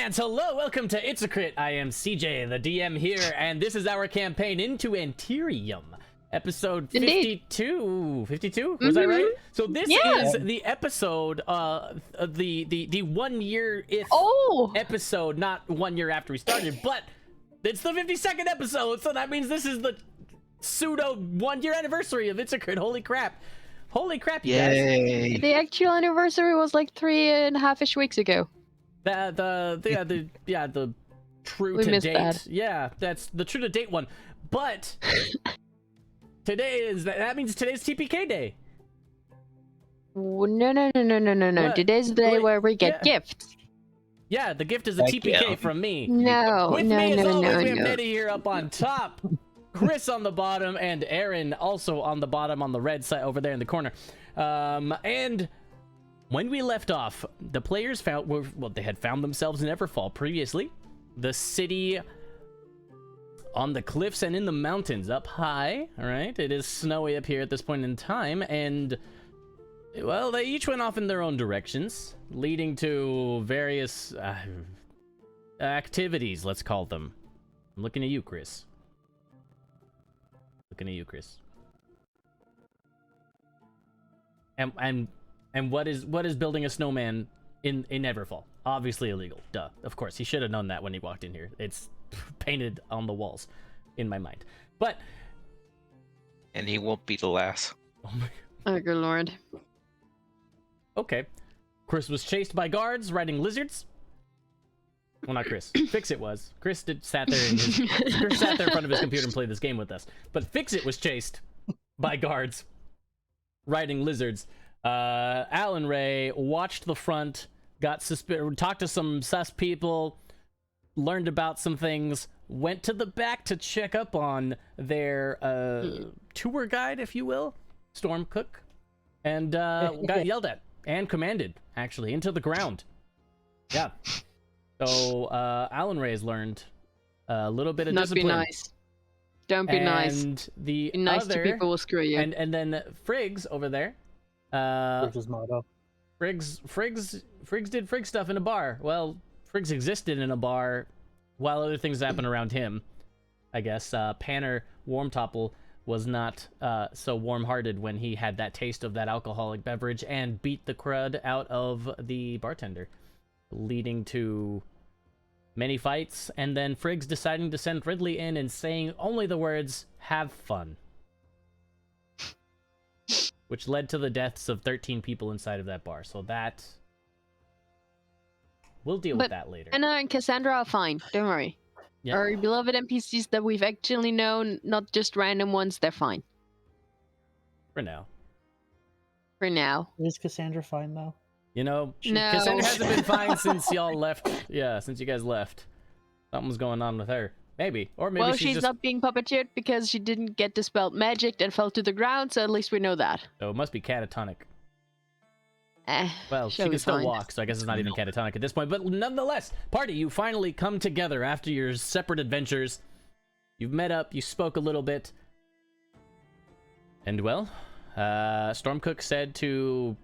Lads, hello, welcome to It's a Crit. I am CJ, the DM here, and this is our campaign Into Anterium, episode 52. 52? Was I right? So this is the episode, the 1 year episode, not 1 year after we started, but it's the 52nd episode, so that means this is the pseudo 1 year anniversary of It's a Crit. Holy crap. Holy crap, you guys. The actual anniversary was like 3.5-ish weeks ago. The true to date. That. Yeah, that's the true to date one. But that means today's TPK day. No. What? Today's the day where we get gifts. Yeah, the gift is a TPK from me. No, With me as always, we have Nedy here up on top, Chris on the bottom, and Aaron also on the bottom on the red side over there in the corner. And when we left off, the players they had found themselves in Everfall previously. The city on the cliffs and in the mountains up high, all right? It is snowy up here at this point in time, and, well, they each went off in their own directions, leading to various activities, let's call them. I'm looking at you, Chris. And what is building a snowman in Everfall? Obviously illegal. Duh. Of course, he should have known that when he walked in here. It's painted on the walls in my mind. But and he won't be the last. Oh my. Oh good lord. Okay. Chris was chased by guards riding lizards. Well, not Chris. Fix-It was. Chris sat there in front of his computer and played this game with us. But Fix-It was chased by guards riding lizards. Alan Ray watched the front, talked to some sus people, learned about some things, went to the back to check up on their tour guide, if you will, Storm Cook, and got yelled at and commanded, actually, into the ground. Yeah. So Alan Ray has learned a little bit of discipline. Not be nice. Don't be nice. And the be nice to people will screw you. And then Friggs over there. Friggs' motto. Friggs did Friggs stuff in a bar. Well, Friggs existed in a bar while other things happened around him. I guess Panner Warmtopple was not so warm-hearted when he had that taste of that alcoholic beverage and beat the crud out of the bartender, leading to many fights, and then Friggs deciding to send Ridley in and saying only the words, "Have fun." Which led to the deaths of 13 people inside of that bar. So that... we'll deal with that later. Anna and Cassandra are fine. Don't worry. Yep. Our beloved NPCs that we've actually known, not just random ones, they're fine. For now. For now. Is Cassandra fine, though? You know, no. Cassandra hasn't been fine since y'all left. Yeah, since you guys left. Something's going on with her. Maybe. Or maybe she's just... not being puppeteered because she didn't get dispelled magic and fell to the ground, so at least we know that. Oh, it must be catatonic. Well, she can still walk, so I guess it's not even catatonic at this point. But nonetheless, party, you finally come together after your separate adventures. You've met up, you spoke a little bit. And, well, Stormcook said to,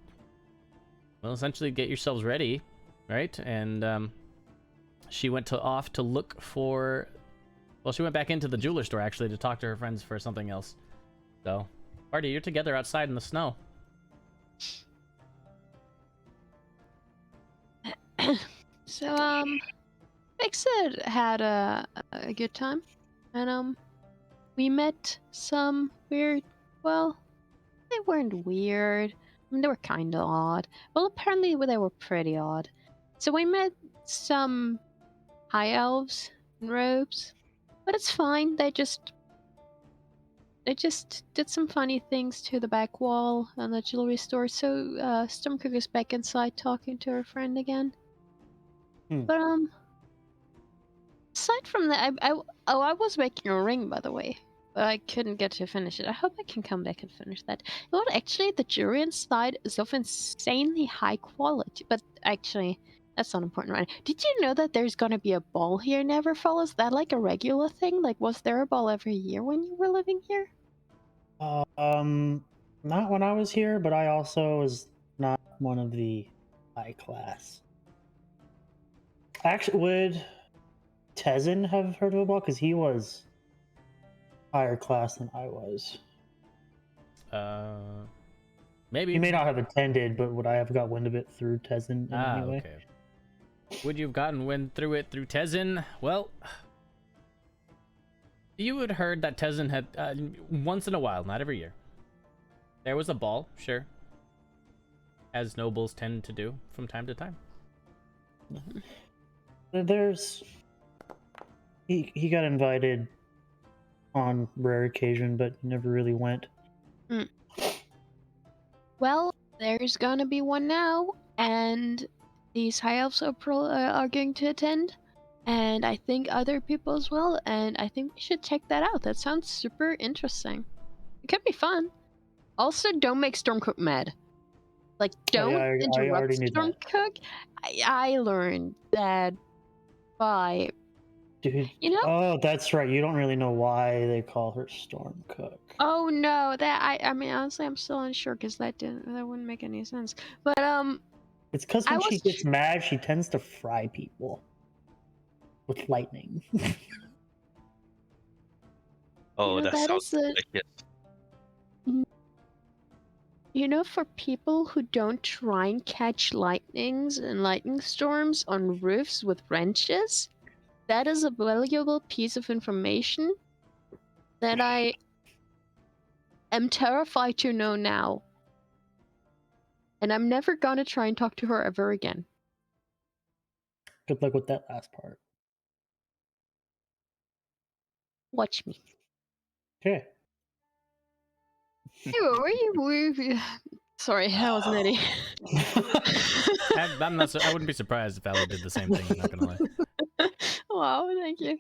well, essentially get yourselves ready, right? And she went off to look for... well, she went back into the jeweler store, actually, to talk to her friends for something else. So, party, you're together outside in the snow. So, Fix-It had a good time. And, we met some weird... well, they weren't weird. I mean, they were kind of odd. Well, apparently they were pretty odd. So we met some high elves in robes. But it's fine, they just did some funny things to the back wall on the jewelry store, so Stormcook is back inside talking to her friend again. But aside from that, I was making a ring, by the way, but I couldn't get to finish it. I hope I can come back and finish that. You know what, actually, the jewelry inside is of insanely high quality, but actually... that's not important, right? Did you know that there's gonna be a ball here in Everfall? Is that like a regular thing? Like, was there a ball every year when you were living here? Not when I was here, but I also was not one of the high class. Actually, would Tezen have heard of a ball? Because he was higher class than I was. Maybe. He may not have attended, but would I have got wind of it through Tezen in any way? Okay. Would you have gotten wind through it through Tezen? Well, you had heard that Tezen had, once in a while, not every year, there was a ball, sure. As nobles tend to do from time to time. There's... He got invited on rare occasion, but never really went. Well, there's gonna be one now, and these high elves are going to attend, and I think other people as well, and I think we should check that out. That sounds super interesting. It could be fun. Also, don't make Stormcook mad. Like, don't I interrupt already knew that. Stormcook. I learned that by, Dude, you know. oh, that's right. You don't really know why they call her Stormcook. Oh no, that I mean honestly, I'm still unsure because that wouldn't make any sense. But It's because I when she was gets mad, she tends to fry people with lightning. Oh, you know, that sounds delicious. You know, for people who don't try and catch lightnings and lightning storms on roofs with wrenches, that is a valuable piece of information that I am terrified to know now. And I'm never gonna try and talk to her ever again. Good luck with that last part. Watch me. Okay. Hey, were you... Sorry, that was Nedy. I wouldn't be surprised if Allie did the same thing, not gonna lie. Wow, thank you.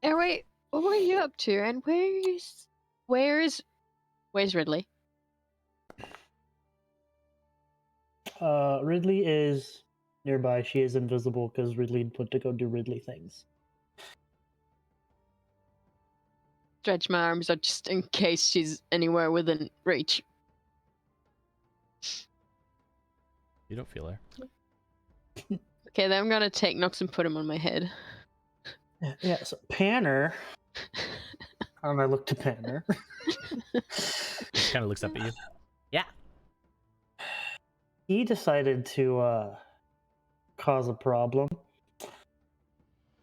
Anyway, what were you up to? And where's Ridley? Ridley is nearby. She is invisible because Ridley went to go do Ridley things. Stretch my arms out just in case she's anywhere within reach. You don't feel her. Okay, then I'm gonna take Nox and put him on my head. Yeah, so Panner. And I look to Panner. Kind of looks up at you. Yeah. He decided to cause a problem.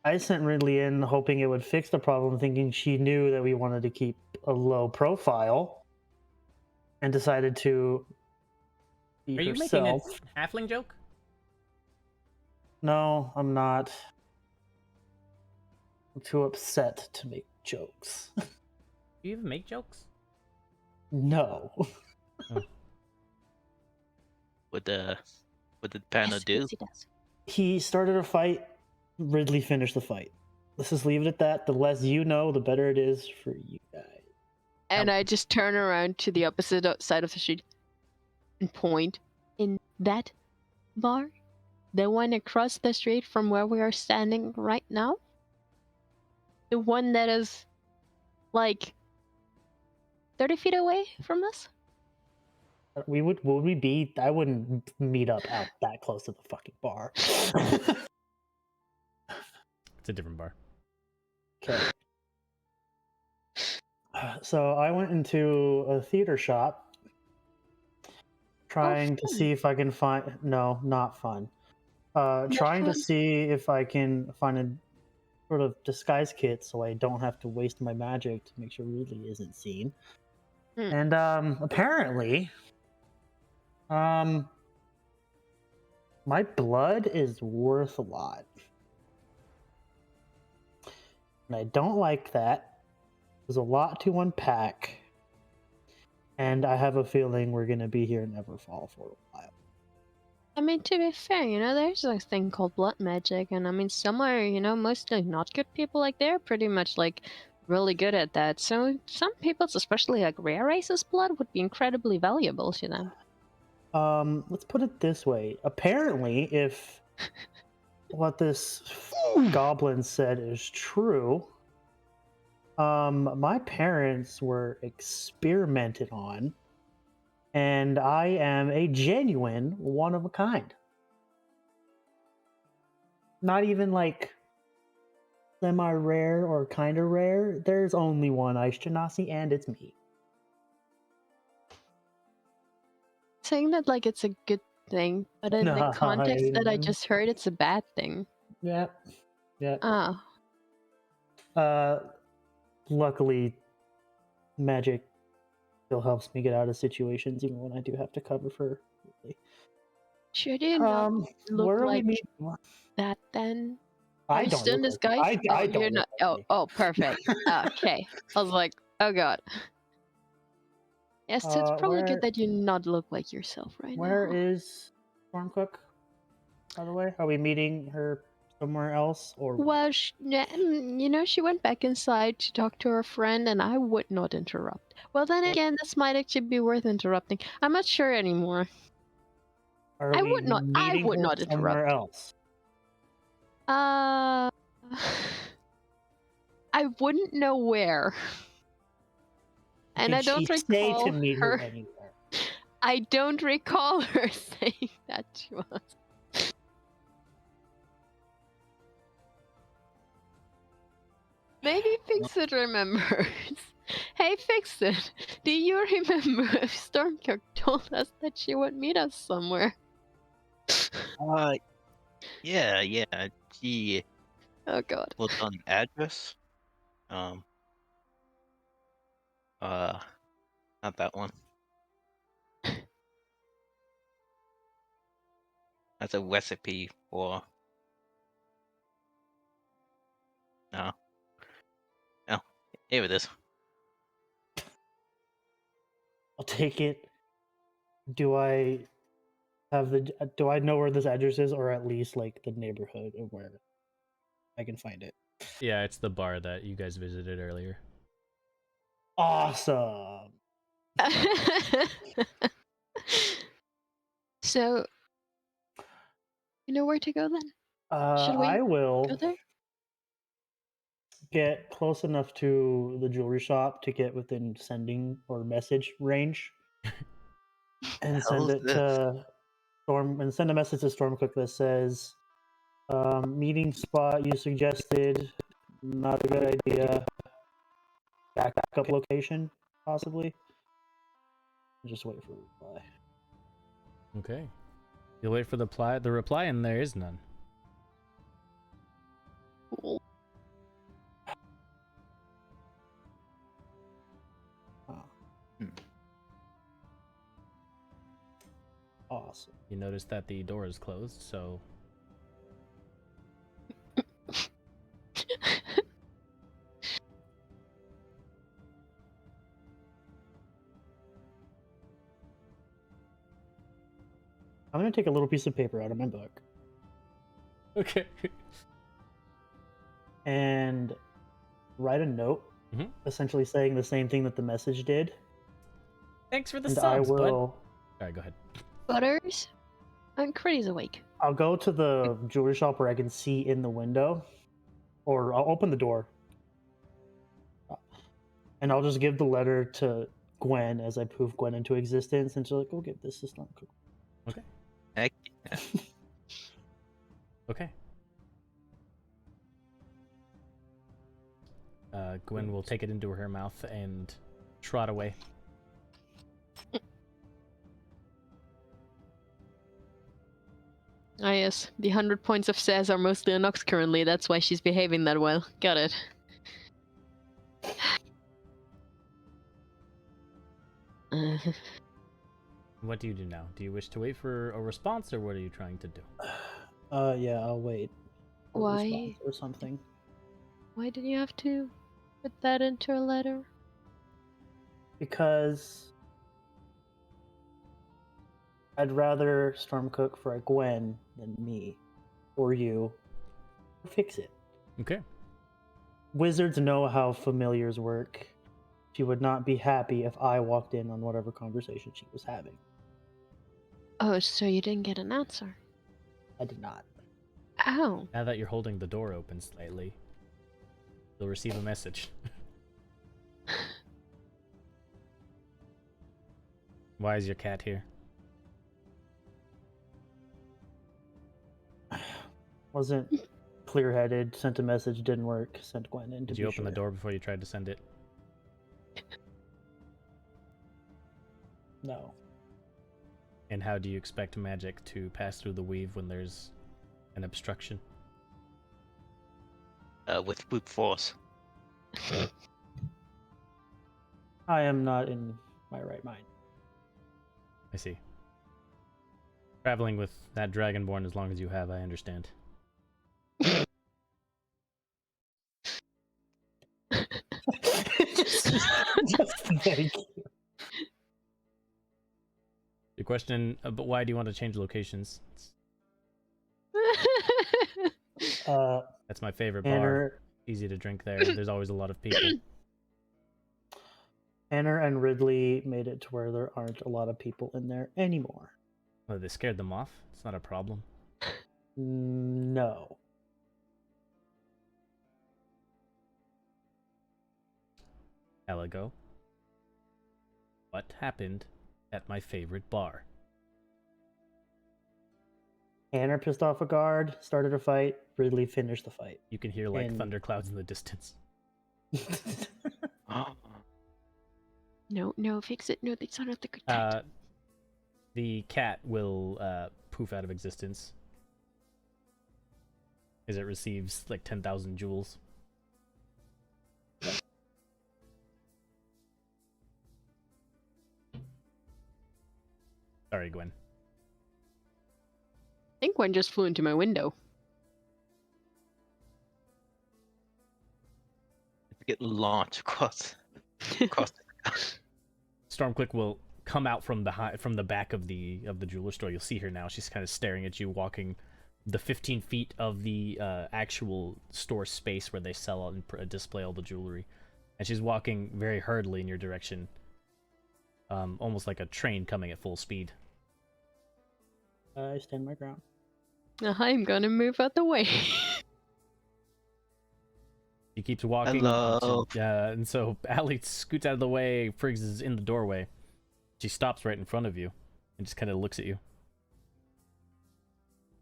I sent Ridley in hoping it would fix the problem, thinking she knew that we wanted to keep a low profile, and decided to be Are you herself. making a halfling joke? No, I'm not. I'm too upset to make jokes. Do you even make jokes? No. What did Panda do? Yes, he does. He started a fight. Ridley finished the fight. Let's just leave it at that. The less you know, the better it is for you guys. And I just turn around to the opposite side of the street and point. In that bar, the one across the street from where we are standing right now, the one that is like 30 feet away from us. Would we be? I wouldn't meet up out that close to the fucking bar. It's a different bar. Okay. So I went into a theater shop, trying to see if I can find. No, not fun. Trying to see if I can find a sort of disguise kit so I don't have to waste my magic to make sure Ridley isn't seen. And apparently, my blood is worth a lot. And I don't like that. There's a lot to unpack. And I have a feeling we're going to be here in Everfall for a while. I mean, to be fair, you know, there's a thing called blood magic, and I mean, some are, you know, mostly not good people, like, they're pretty much, like, really good at that. So some people's, especially, like, rare races blood would be incredibly valuable to them. Let's put it this way. Apparently, if what this goblin said is true, my parents were experimented on, and I am a genuine one of a kind. not even like semi-rare or kind of rare. There's only one Aishtanasi, and it's me. Saying that like it's a good thing, but in the context that I Nine. just heard, it's a bad thing. Yep. Yep. Oh, Luckily, magic still helps me get out of situations, even when I do have to cover for. should you not look Where are like we meeting? that then? I Are you don't still in look like disguise? I You're don't not. look like me. Oh, perfect. Okay. I was like, oh god. Yes, it's probably good that you not look like yourself right Where now. is Stormcook, by the way? Are we meeting her somewhere else, or Well, she went back inside to talk to her friend, and I would not interrupt. Well, then again, this might actually be worth interrupting. I'm not sure anymore. are I we would not. I meeting would her not somewhere interrupt. else? I wouldn't know where, and Did I don't she say recall to meet her her. anywhere? I don't recall her saying that to us. Maybe Fixit remembers. Hey Fixit, do you remember if Stormcook told us that she would meet us somewhere? Yeah. She Oh god. put on address. Not that one. That's a recipe for. No. Oh, here it is. I'll take it. Do I have the? Do I know where this address is, or at least like the neighborhood of where I can find it? Yeah, it's the bar that you guys visited earlier. Awesome. So, you know where to go then? Should we I go will there? get close enough to the jewelry shop to get within sending or message range, and Hell send is it this? to Storm, and send a message to Stormcook that says, "Meeting spot you suggested, not a good idea. Backup location, possibly." Just wait for a reply. Okay. You'll wait for the reply, and there is none. Cool. Oh. Hmm. Awesome. You notice that the door is closed, so I'm gonna take a little piece of paper out of my book okay. and write a note, essentially saying the same thing that the message did. Thanks for the And subs, I bud. will. Alright, go ahead. Butters? I'm Critty's awake. I'll go to the jewelry shop where I can see in the window, or I'll open the door, and I'll just give the letter to Gwen as I poof Gwen into existence, and she's like, "Go give this to Stormcook." Okay. Heck yeah. Okay. Gwen will take it into her mouth and trot away. Ah yes, the 100 points of sass are mostly on Nox currently, that's why she's behaving that well. Got it. What do you do now? Do you wish to wait for a response, or what are you trying to do? Yeah, I'll wait. For a Why? response or something? Why did you have to put that into a letter? Because I'd rather Stormcook for a Gwen than me, or you. Fix it. Okay. Wizards know how familiars work. She would not be happy if I walked in on whatever conversation she was having. Oh, so you didn't get an answer? I did not. Ow. Now that you're holding the door open slightly, you'll receive a message. Why is your cat here? Wasn't clear-headed. Sent a message, didn't work. Sent Gwen in. Did you open the door before you tried to send it? No. And how do you expect magic to pass through the weave when there's an obstruction? With brute force. I am not in my right mind. I see. Traveling with that dragonborn as long as you have, I understand. just thank you. Your question, but why do you want to change locations? That's my favorite bar. Anner, Easy to drink there. There's always a lot of people. Anner and Ridley made it to where there aren't a lot of people in there anymore. Well, they scared them off. It's not a problem. No. Elago, what happened at my favorite bar? Anner pissed off a guard, started a fight. Ridley finished the fight. You can hear like And- thunderclouds in the distance. No, fix it. No, that's not the good kind. The cat will poof out of existence as it receives like 10,000 jewels. Sorry, Gwen. I think one just flew into my window. Get launched across. Stormclick will come out from the back of the jeweler store. You'll see her now. She's kind of staring at you, walking the 15 feet of the actual store space where they sell and display all the jewelry, and she's walking very hurriedly in your direction, almost like a train coming at full speed. I stand my ground. I'm gonna move out the way. He keeps walking. Hello. And so Allie scoots out of the way. Friggs is in the doorway. She stops right in front of you and just kind of looks at you.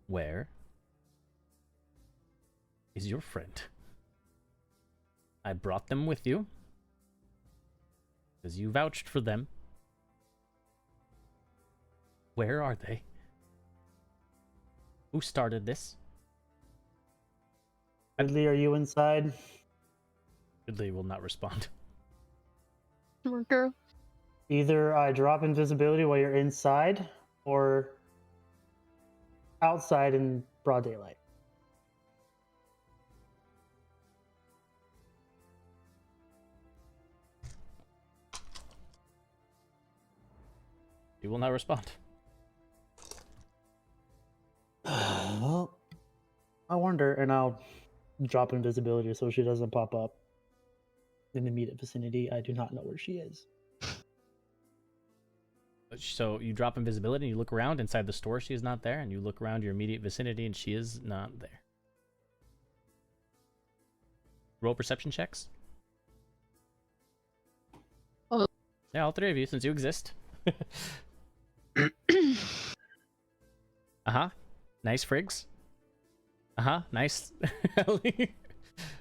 Where is your friend? I brought them with you because you vouched for them. Where are they? Who started this? Ridley, are you inside? Ridley will not respond. Poor girl. Either I drop invisibility while you're inside, or outside in broad daylight. He will not respond. Well, I wonder, and I'll drop invisibility so she doesn't pop up in the immediate vicinity. I do not know where she is. So you drop invisibility and you look around inside the store, she is not there, and you look around your immediate vicinity and she is not there. Roll perception checks. Oh. Yeah, all three of you, since you exist. Uh-huh. Nice, Friggs. Uh-huh. Nice. Ellie.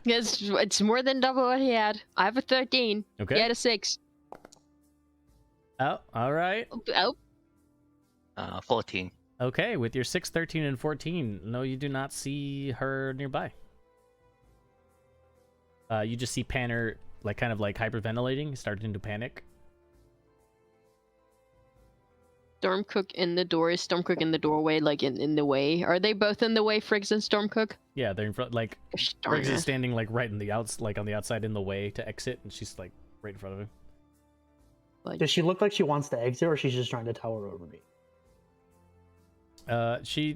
Yes, it's more than double what he had. I have a 13. Okay. He had a 6. Oh, all right. Oh, 14. Okay, with your 6, 13, and 14, no, you do not see her nearby. You just see Panner, like, kind of like hyperventilating, starting to panic. Stormcook in the door. Is Stormcook in the doorway, like in the way? Are they both in the way, Friggs and Stormcook? Yeah, they're in front, like, Gosh darn Friggs is it. standing, like, right in the like, on the outside in the way to exit, and she's, like, right in front of him. Like, Does she look like she wants to exit, or she's just trying to tower over me? She's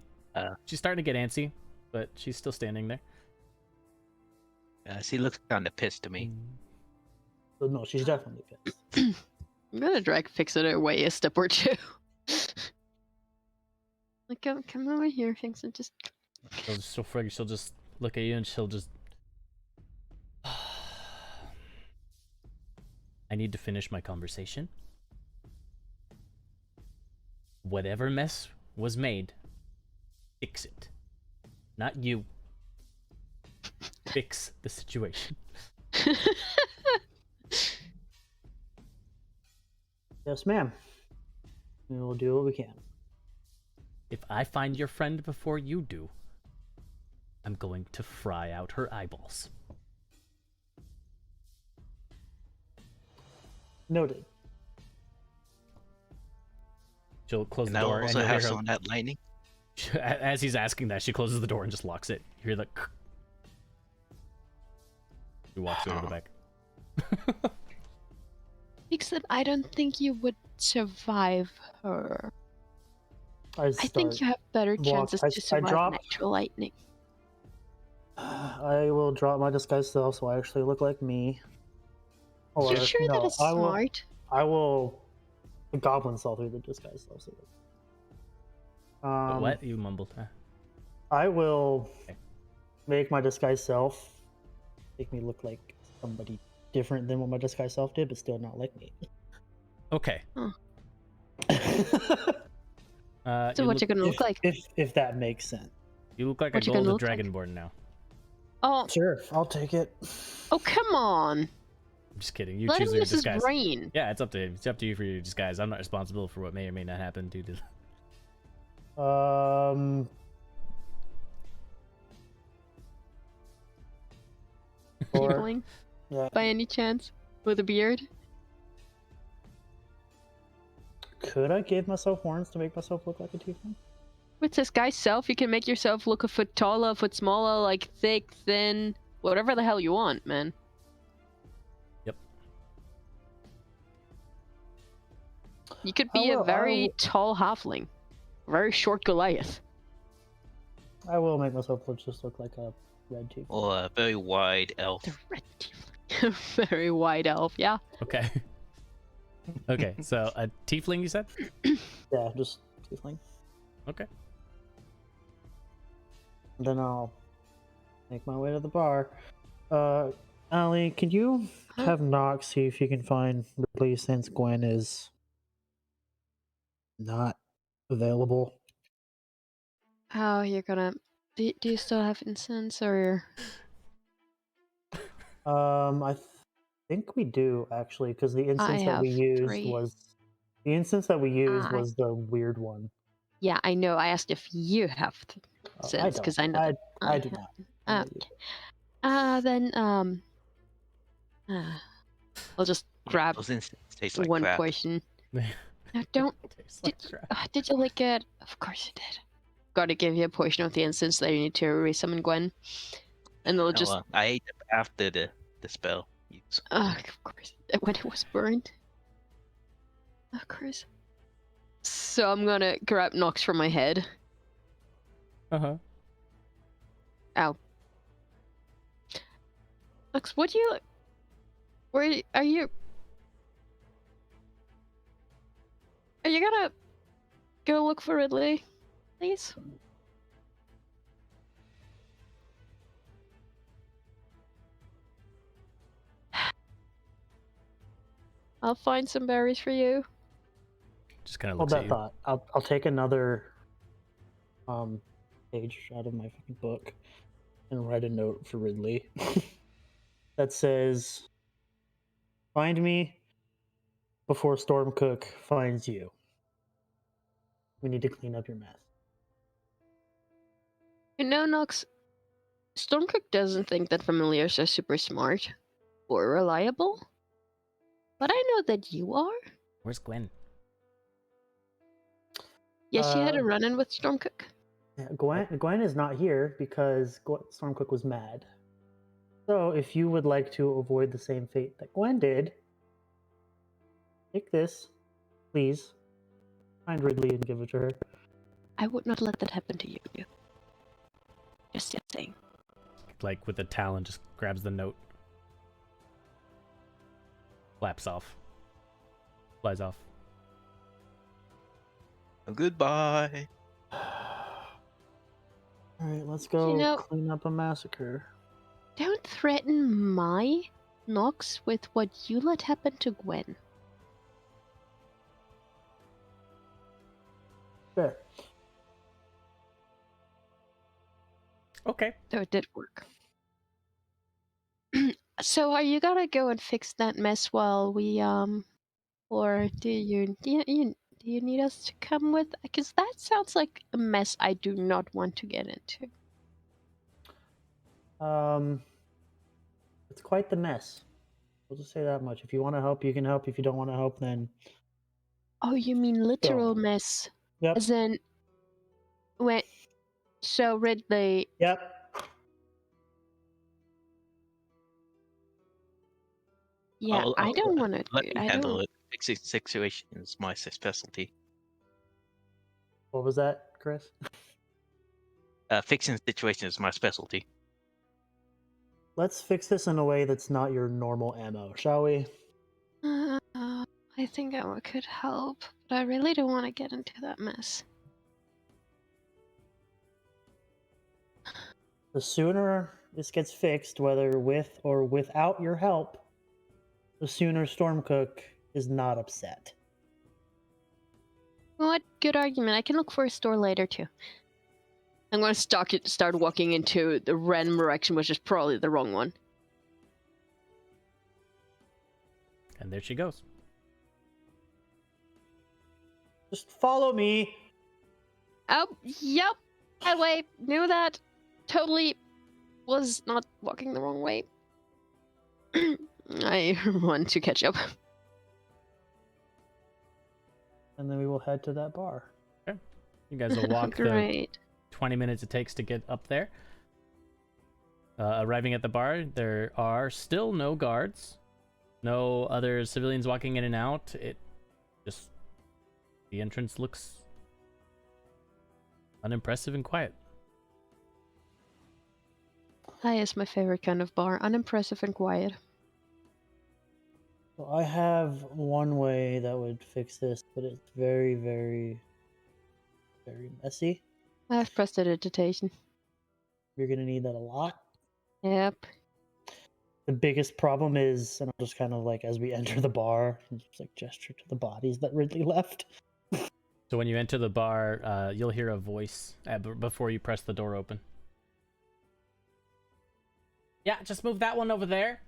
starting to get antsy, but she's still standing there. She looks kind of pissed to me. So no, she's definitely pissed. I'm gonna drag Fixit away a step or two. Like, come over here, Fixit. Just So Friggs, she'll just look at you and she'll just... I need to finish my conversation. Whatever mess was made, fix it. not you. Fix the situation. Yes, ma'am. We will do what we can. If I find your friend before you do, I'm going to fry out her eyeballs. Noted. She'll close And the I door, and also you'll have hear some of that lightning. her. As he's asking that, she closes the door and just locks it. You hear the. He walks over to the back. Except I don't think you would survive her. I think you have better chances to survive drop. natural lightning. I will drop my disguise self so I actually look like me. Or, You sure that is smart? I will goblin self through the disguise self. What? You mumbled. I will Okay. make my disguise self make me look like somebody different than what my disguise self did, but still not like me. Okay. So what you're gonna look like? If that makes sense. You look like What a you gonna golden look like? dragonborn now. Oh, Sure, I'll take it. oh, come on! I'm just kidding. You Let choose him your use his disguise. brain. Yeah, it's up to him. It's up to you for your disguise. I'm not responsible for what may or may not happen due to. Or, Tiefling, yeah. by any chance, with a beard? Could I give myself horns to make myself look like a tiefling? With this guy's self, you can make yourself look a foot taller, a foot smaller, like thick, thin, whatever the hell you want, man. Yep. You could be a very tall halfling, very short Goliath. I will make myself look like a red tiefling. Or a very wide elf. The red tiefling. Very wide elf, yeah. Okay. Okay, so a tiefling, you said? Yeah, just tiefling. Okay. Then I'll make my way to the bar. Allie, can you have Nox see if you can find Ridley since Gwen is not available? Oh, you're gonna... Do you still have incense, or... I think we do actually, because the instance that we have used 3. was the weird one. Yeah, I know. I asked if you have I incense, don't. because I know that I do not. Okay. Then, I'll just grab Those incense taste like one crap. portion. No, don't... Tastes like crap. Did you lick it? Of course you did. Gotta give you a portion of the incense that you need to resummon Gwen. And they'll No, just... I ate it after the spell use. of course. When it was burned. Of course. So I'm gonna grab Nox from my head. Uh-huh. Ow. Nox, what do you... Where are you... Are you gonna go look for Ridley, please? I'll find some berries for you. Just kind of Hold looks at that you. thought. I'll take another page out of my fucking book and write a note for Ridley that says, "Find me before Stormcook finds you. We need to clean up your mess." You know, Nox, Stormcook doesn't think that familiars are super smart or reliable. But I know that you are. Where's Gwen? Yes, you had a run-in with Stormcook. Yeah, Gwen is not here because Stormcook was mad. So if you would like to avoid the same fate that Gwen did, take this, please. Find Ridley and give it to her. I would not let that happen to you. Just saying. Like with a talon, just grabs the note. Flaps off. Flies off. Goodbye. Alright, let's go You know- clean up a massacre. Don't threaten my Nox with what you let happen to Gwen. Fair. Okay. So it did work. So are you gonna go and fix that mess while we or do you need us to come with? Because that sounds like a mess I do not want to get into. It's quite the mess. We'll just say that much. If you want to help, you can help. If you don't want to help, then Oh, you mean literal mess? Yep. As in, when so Ridley. Yep. Yeah, I don't want to. Let me I handle don't. it. Fixing situation is my specialty. What was that, Chris? Fixing situation is my specialty. Let's fix this in a way that's not your normal MO, shall we? I think I could help, but I really don't want to get into that mess. The sooner this gets fixed, whether with or without your help, the sooner Stormcook is not upset. What good argument? I can look for a store later too. I'm going to start walking into the random direction, which is probably the wrong one. And there she goes. Just follow me. Oh, yep. That way. Knew that. Totally was not walking the wrong way. I want to catch up. And then we will head to that bar. Okay. You guys will walk the Great. 20 minutes it takes to get up there. Arriving at the bar, there are still no guards. No other civilians walking in and out. The entrance looks unimpressive and quiet. That is my favorite kind of bar. Unimpressive and quiet. So I have one way that would fix this, but it's very, very, very messy. I have prestidigitation. You're going to need that a lot. Yep. The biggest problem is, and I'll just kind of like, as we enter the bar, just like gesture to the bodies that Ridley left. So when you enter the bar, you'll hear a voice before you press the door open. Yeah, just move that one over there.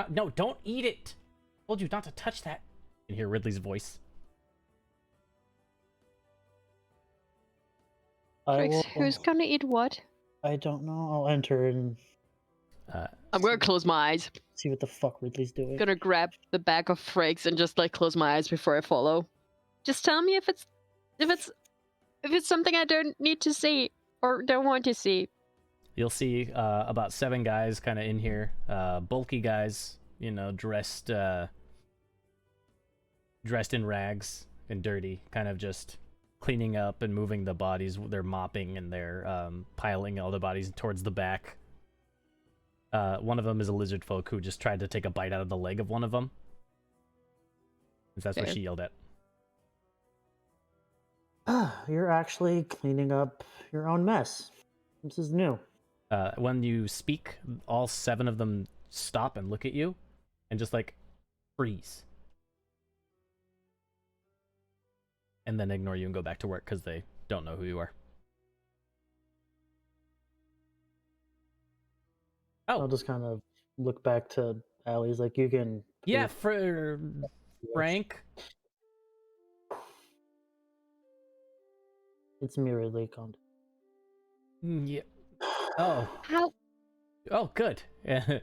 No, don't eat it. Told you not to touch that. You can hear Ridley's voice. Who's gonna eat what? I don't know. I'll enter and I'm gonna close my eyes. see what the fuck Ridley's doing. Gonna grab the back of Frakes and just like close my eyes before I follow. Just tell me if it's something I don't need to see or don't want to see. You'll see about 7 guys kind of in here. Bulky guys, dressed in rags and dirty, kind of just cleaning up and moving the bodies. They're mopping and they're piling all the bodies towards the back. One of them is a lizard folk who just tried to take a bite out of the leg of one of them. That's what she yelled at. You're actually cleaning up your own mess. This is new. When you speak, all 7 of them stop and look at you and just like freeze. And then ignore you and go back to work because they don't know who you are. Oh. I'll just kind of look back to Allie's like, you can... Yeah, for Frank. It's me, Ridley. Yeah. Oh. How? Oh, good. And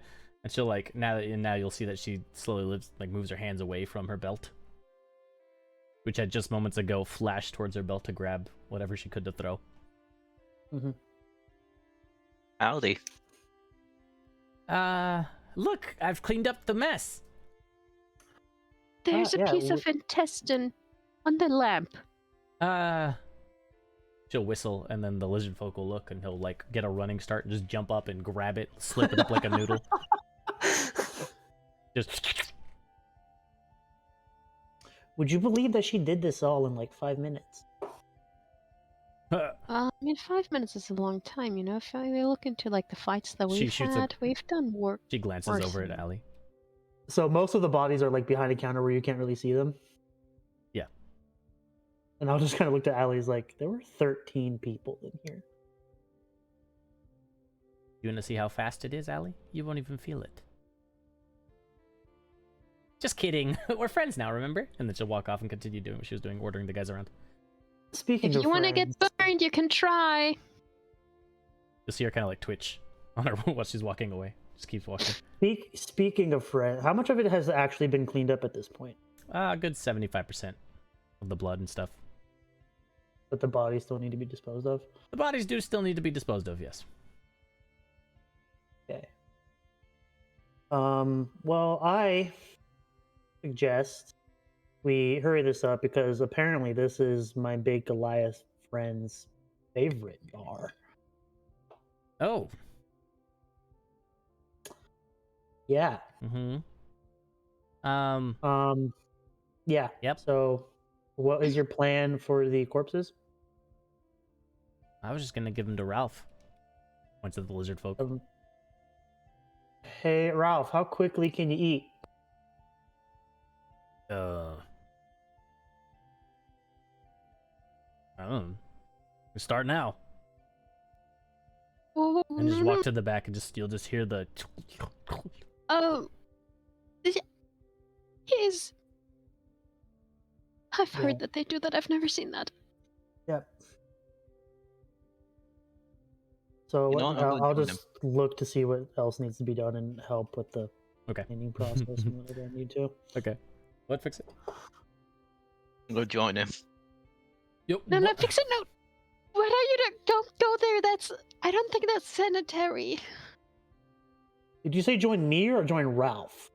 she'll like now you'll see that she slowly moves her hands away from her belt, which had just moments ago flashed towards her belt to grab whatever she could to throw. Mm-hmm. Howdy. Look, I've cleaned up the mess. There's a piece of intestine on the lamp. She'll whistle, and then the lizard folk will look, and he'll like get a running start and just jump up and grab it, slip it up like a noodle. Just. Would you believe that she did this all in like 5 minutes? I mean, 5 minutes is a long time, If we look into like the fights that we've had, we've done work. She glances over at Allie. So most of the bodies are like behind a counter where you can't really see them? Yeah. And I'll just kind of look to Allie's like, there were 13 people in here. You wanna see how fast it is, Allie? You won't even feel it. Just kidding. We're friends now, remember? And then she'll walk off and continue doing what she was doing, ordering the guys around. Speaking If of you want to get friends, burned, you can try. You'll see her kind of like twitch on her while she's walking away. Just keeps walking. speaking of friends, how much of it has actually been cleaned up at this point? A good 75% of the blood and stuff. But the bodies still need to be disposed of? The bodies do still need to be disposed of, yes. Okay. Well, I suggest we hurry this up because apparently this is my big Goliath friend's favorite bar. Oh. Yeah. Yeah. Yep. So, what is your plan for the corpses? I was just gonna give them to Ralph. Went to the lizard folk. Hey, Ralph, how quickly can you eat? I don't know. We start now. Oh, And just walk to the back and you'll just hear the He's. I've Yeah. heard that they do that. I've never seen that. Yep. So You know what? I'm gonna I'll join just look to see what else needs to be done and help with the Okay. cleaning process and whatever I need to. Okay. What fix it? I'm gonna join him. Yep. No, no, fix it. No. What are you doing? Don't go there. I don't think that's sanitary. Did you say join me or join Ralph?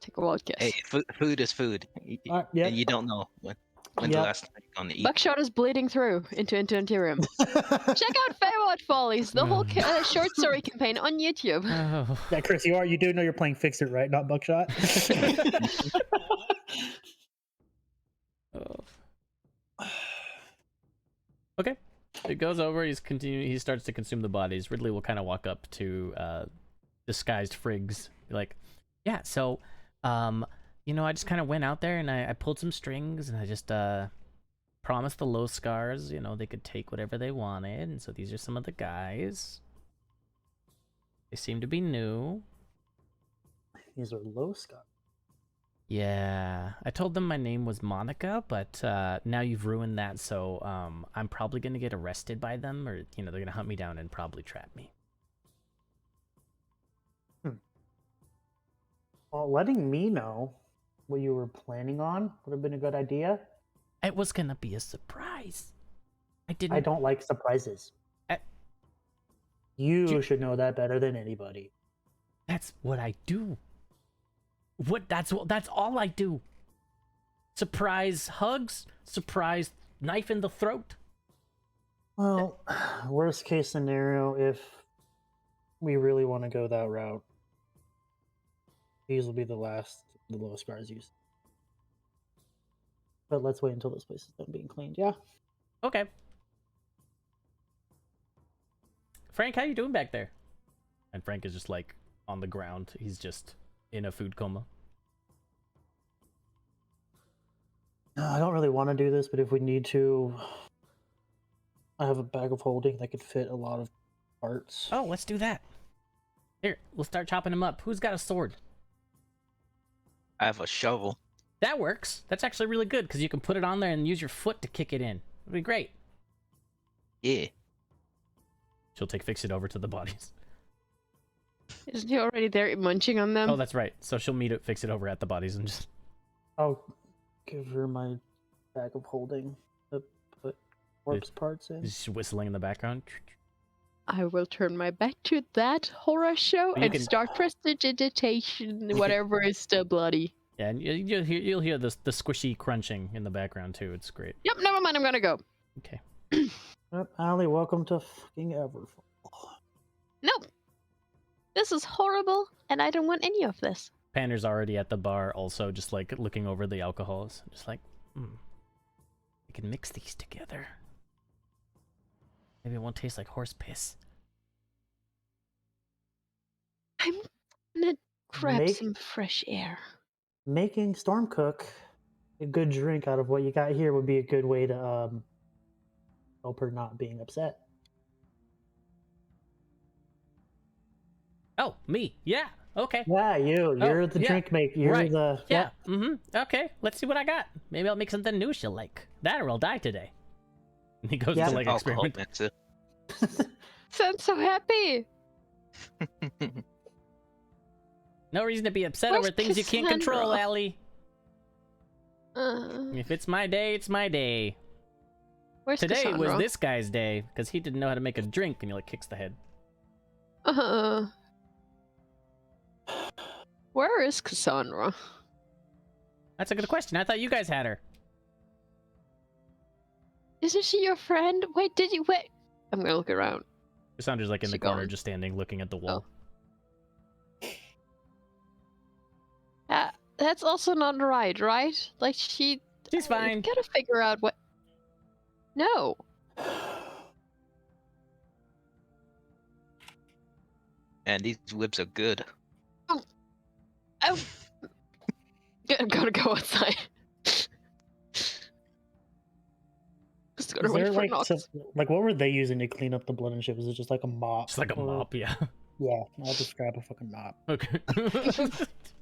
Take a wild guess. Hey, food is food. Yeah. And you don't know when the Yep. last time you're gonna eat. Buckshot is bleeding through into Anterium. Check out Fairwood Follies, the whole short story campaign on YouTube. Oh. Yeah, Chris, you do know you're playing Fix It, right? Not Buckshot. Oh. Okay. It goes over. He starts to consume the bodies. Ridley will kind of walk up to disguised Friggs. Be like, yeah. So, I just kind of went out there and I pulled some strings and I just promised the low scars. They could take whatever they wanted. And so these are some of the guys. They seem to be new. These are low scars. Yeah, I told them my name was Monica, but now you've ruined that, so I'm probably gonna get arrested by them, or they're gonna hunt me down and probably trap me. Well, letting me know what you were planning on would have been a good idea. It was gonna be a surprise. I didn't. I don't like surprises. You should know that better than anybody. That's what I do. That's all I do. Surprise hugs, surprise knife in the throat. Well, worst case scenario, if we really want to go that route, these will be the low scars used. But let's wait until this place is done being cleaned, yeah? Okay. Frank, how you doing back there? And Frank is just like on the ground. He's just in a food coma. I don't really want to do this, but if we need to, I have a bag of holding that could fit a lot of parts. Oh, let's do that. Here, we'll start chopping them up. Who's got a sword? I have a shovel. That works. That's actually really good because you can put it on there and use your foot to kick it in. It'll be great. Yeah. She'll take Fix It over to the bodies. Isn't he already there munching on them? Oh, that's right. So she'll meet it, Fix It over at the bodies and just... I'll give her my bag of holding to put corpse parts in. She's whistling in the background. I will turn my back to that horror show You and can- start prestidigitation, whatever is still bloody. Yeah, and you'll hear the squishy crunching in the background too. It's great. Yep, never mind, I'm gonna go. Okay. Yep, Allie, welcome to fucking Everfall. Nope. This is horrible, and I don't want any of this. Panner's already at the bar, also just like looking over the alcohols, just like, we can mix these together. Maybe it won't taste like horse piss. I'm gonna grab Make- some fresh air. Making Stormcook a good drink out of what you got here would be a good way to help her not being upset. Oh, me. Yeah. Okay. Yeah, you're the yeah, drink maker. You're right. the Yeah. Okay. Let's see what I got. Maybe I'll make something new she'll like. That or I'll die today. And he goes Yeah. to like Alcohol, experiment. man, too. Sounds so happy. No reason to be upset Where's over things you can't control, Cassandra? Allie. If it's my day, it's my day. Where's Today was Cassandra? this guy's day because he didn't know how to make a drink, and he like kicks the head. Where is Cassandra? That's a good question. I thought you guys had her. Isn't she your friend? Wait, wait? I'm gonna look around. Cassandra's like in She the corner, gone? just standing, looking at the wall. That's also not right, right? Like she's fine. Gotta figure out what. No. And these whips are good. Oh. I'm gonna go outside. Just gonna Is wait there for like knocks. like what were they using to clean up the blood and shit? Was it just like a mop? Just like a or- mop, yeah. Yeah, I'll just grab a fucking mop Okay.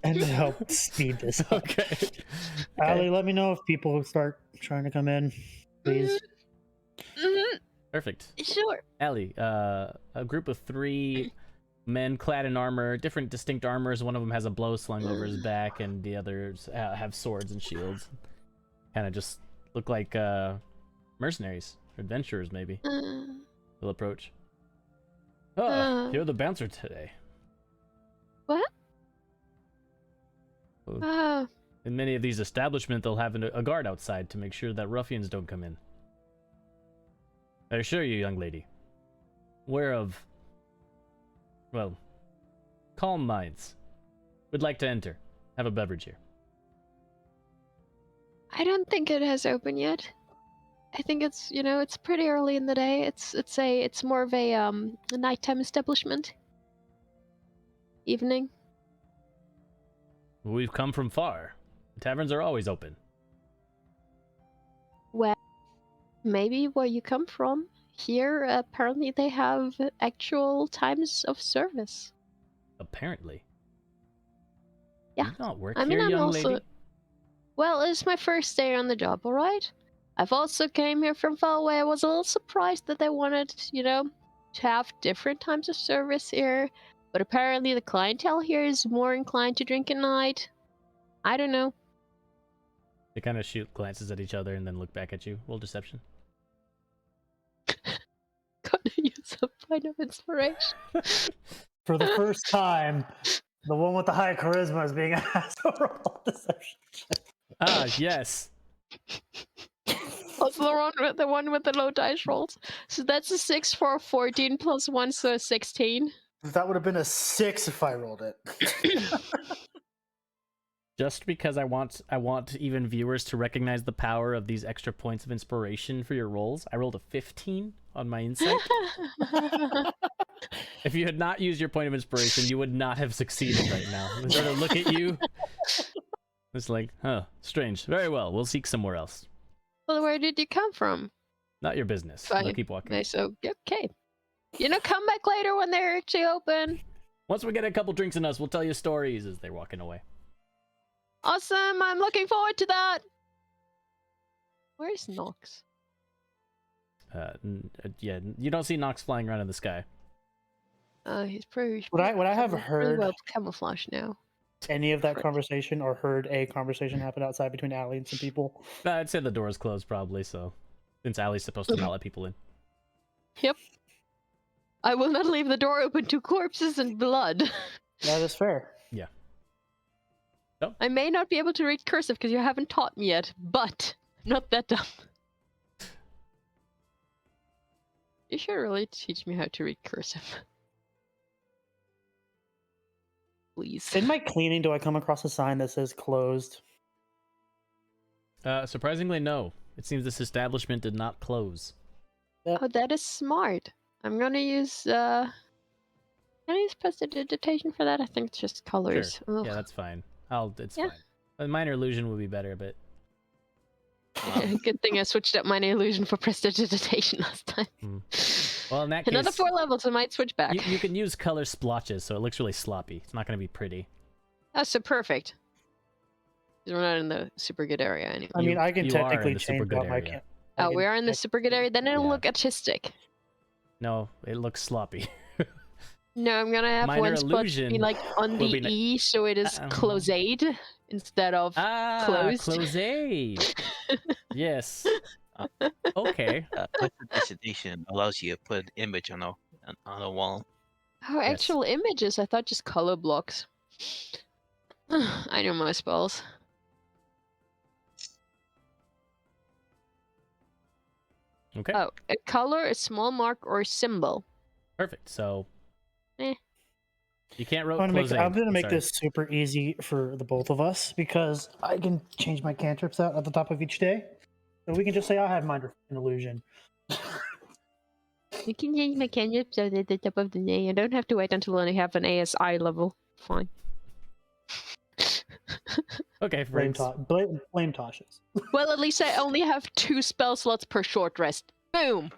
and help speed this up. Okay. Allie, let me know if people start trying to come in, please. Perfect. Sure. Allie, a group of 3 men clad in armor, different distinct armors. One of them has a blow slung over his back, and the others have swords and shields. Kind of just look like mercenaries, adventurers, maybe. They'll approach. You're the bouncer today. What? In many of these establishments, they'll have a guard outside to make sure that ruffians don't come in. I assure you, young lady, aware of, well, calm minds, would like to enter. Have a beverage here. I don't think it has opened yet. I think it's it's pretty early in the day. It's more of a nighttime establishment. Evening. We've come from far. The taverns are always open. Well, maybe where you come from. Here, apparently they have actual times of service. Apparently. Yeah. You not work I mean, here, I'm young also. lady? Well, it's my first day on the job, all right? I've also came here from far away. I was a little surprised that they wanted, to have different times of service here. But apparently the clientele here is more inclined to drink at night. I don't know. They kind of shoot glances at each other and then look back at you. Roll deception. Gonna use a point of inspiration. For the first time, the one with the high charisma is being asked to roll deception. Ah, yes. Also the one with the low dice rolls. So that's a 6 for a 14 plus 1, so a 16. That would have been a 6 if I rolled it. Just because I want even viewers to recognize the power of these extra points of inspiration for your rolls, I rolled a 15 on my insight. If you had not used your point of inspiration, you would not have succeeded right now. They sort of look at you. It's like, huh, strange. Very well, we'll seek somewhere else. Well, where did you come from? Not your business. Fine. I'll keep walking. Nice, so, okay. Come back later when they're actually open. Once we get a couple drinks in us, we'll tell you stories as they're walking away. Awesome, I'm looking forward to that. Where's Nox? Yeah, you don't see Nox flying around in the sky. He's pretty. Would I have pretty heard well camouflage now? any of that conversation or heard a conversation happen outside between Allie and some people? I'd say the door is closed probably, so since Allie's supposed to not let people in. Yep. I will not leave the door open to corpses and blood. That is fair. Yeah. I may not be able to read cursive because you haven't taught me yet, but not that dumb. You should really teach me how to read cursive. Please. In my cleaning, do I come across a sign that says closed? Surprisingly, no. It seems this establishment did not close. Oh, that is smart. I'm gonna use can I use prestidigitation for that? I think it's just colors. Sure. Ugh. Yeah, that's fine. It's Yeah. fine. A minor illusion would be better, but Good thing I switched up my illusion for prestidigitation last time. Hmm. Well, in that Another case, 4 levels, I might switch back. you can use color splotches, so it looks really sloppy. It's not going to be pretty. Oh, so perfect. 'Cause we're not in the super good area anymore. I mean, I can you are in technically the super change good out my area. cam. Oh, we are in the super good area? Then it'll Yeah. look artistic. No, it looks sloppy. No, I'm gonna have Minor one spot illusion be like on will the be E, so it is closed instead of closed. Closade. Yes. Okay. Prestidigitation allows you to put an image on a wall. Oh, actual images? I thought just color blocks. I know my spells. Okay. Oh, a color, a small mark, or a symbol. Perfect. So. Eh. You can't wrote I'm closade. gonna make Sorry. this super easy for the both of us because I can change my cantrips out at the top of each day. So we can just say I have minor illusion. You can change my cantrips at the top of the day. You don't have to wait until I have an ASI level. Fine. Okay, Blame, friends. blame Tasha's. Well, at least I only have 2 spell slots per short rest. Boom!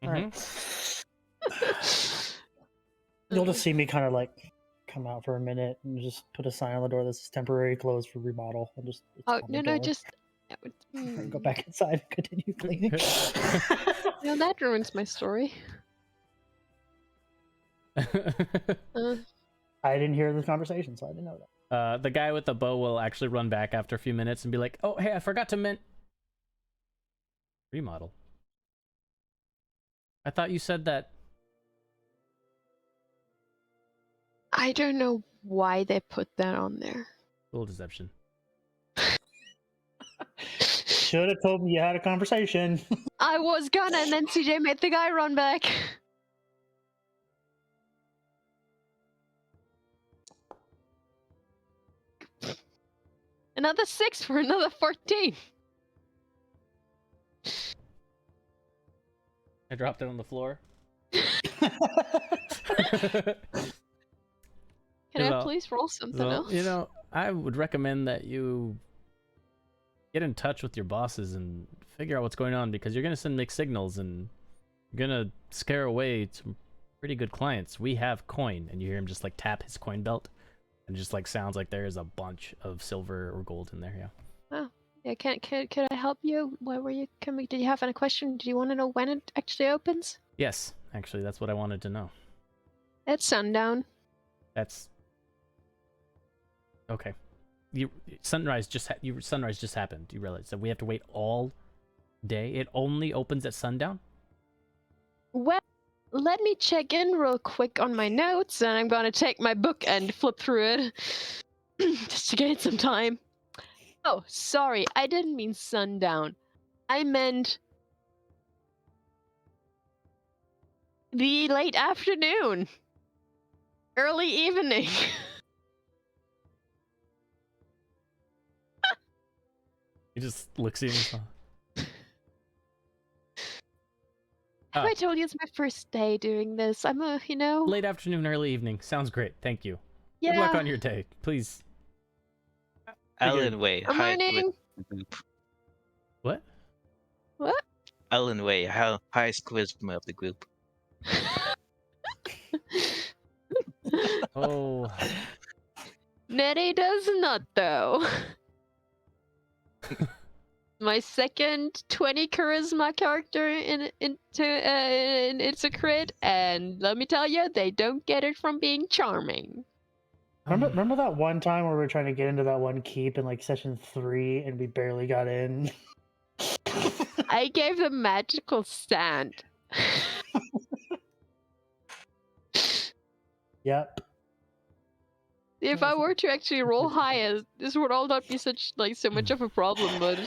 Mhm. You'll just see me kind of like come out for a minute and just put a sign on the door that says temporary closed for remodel. And just Oh, on the no, door. just... And go back inside and continue cleaning. No, that ruins my story. I didn't hear this conversation, so I didn't know that. The guy with the bow will actually run back after a few minutes and be like, "Oh, hey, I forgot to remodel. I thought you said that." I don't know why they put that on there. Little deception. Should have told me you had a conversation. I was gonna, and then CJ made the guy run back. Another 6 for another 14. I dropped it on the floor. Can I please roll something else? You know, I would recommend that you get in touch with your bosses and figure out what's going on, because you're gonna send mixed signals and you're gonna scare away some pretty good clients. We have coin, and you hear him just like tap his coin belt, and it just like sounds like there is a bunch of silver or gold in there. Yeah. Oh, yeah. Could I help you? Why were you coming? Did you have any question? Do you want to know when it actually opens? Yes, actually, that's what I wanted to know. At sundown. That's okay. Sunrise just happened. You realize that we have to wait all day? It only opens at sundown? Well, let me check in real quick on my notes, and I'm gonna take my book and flip through it just to gain some time. Oh, sorry, I didn't mean sundown. I meant the late afternoon, early evening. He just looks at you. Have I told you it's my first day doing this? I'm a, Late afternoon, early evening. Sounds great. Thank you. Yeah. Good luck on your day. Please. Alan Way, I'm highest learning. group. What? What? Alan Way, highest charisma of the group. Oh. Nedy does not, though. My second 20 charisma character in it's a crit, and let me tell you, they don't get it from being charming. Remember that one time where we were trying to get into that one keep in like session 3 and we barely got in? I gave them magical sand. Yep. If I were to actually roll higher, this would all not be so much of a problem, but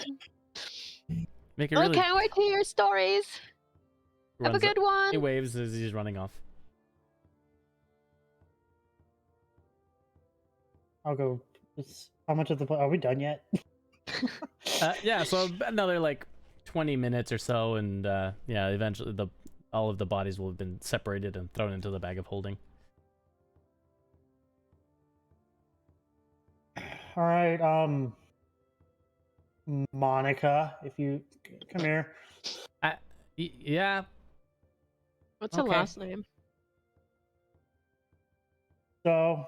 Make it I really... can't wait to hear stories. Have a good one. He waves as he's running off. I'll go. How much of the are we done yet? Yeah, so another like 20 minutes or so, and yeah, eventually all of the bodies will have been separated and thrown into the bag of holding. All right, Monica, if you come here. Yeah. What's the Okay. last name? So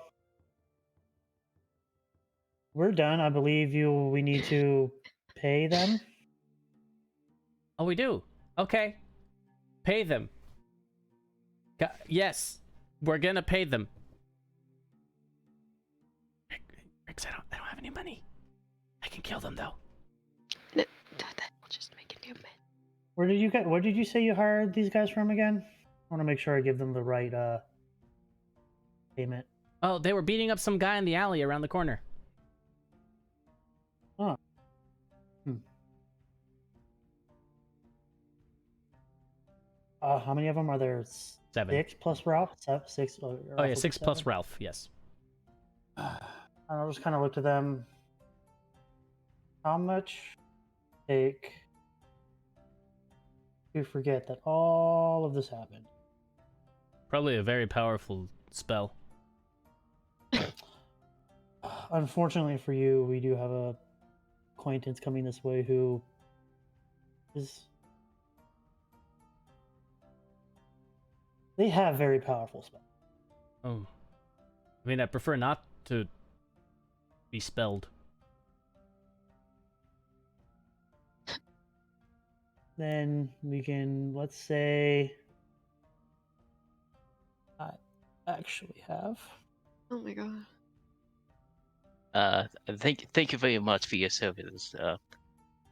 we're done. I believe we need to pay them. Oh, we do. Okay. Pay them. Yes. We're gonna pay them. Riggs, I don't have any money. I can kill them though. That will just make a new man. Where did you say you hired these guys from again? I want to make sure I give them the right payment. Oh, they were beating up some guy in the alley around the corner. Oh. How many of them are there? 7. 6 plus Ralph? 6. Oh yeah, 6 plus Ralph. Yes. I'll just kind of look to them. How much take to forget that all of this happened? Probably a very powerful spell. Unfortunately for you, we do have a acquaintance coming this way who is. They have very powerful spells. Oh. I mean, I prefer not to be spelled. Then we can, let's say, I actually have. Oh my god. Thank you very much for your services.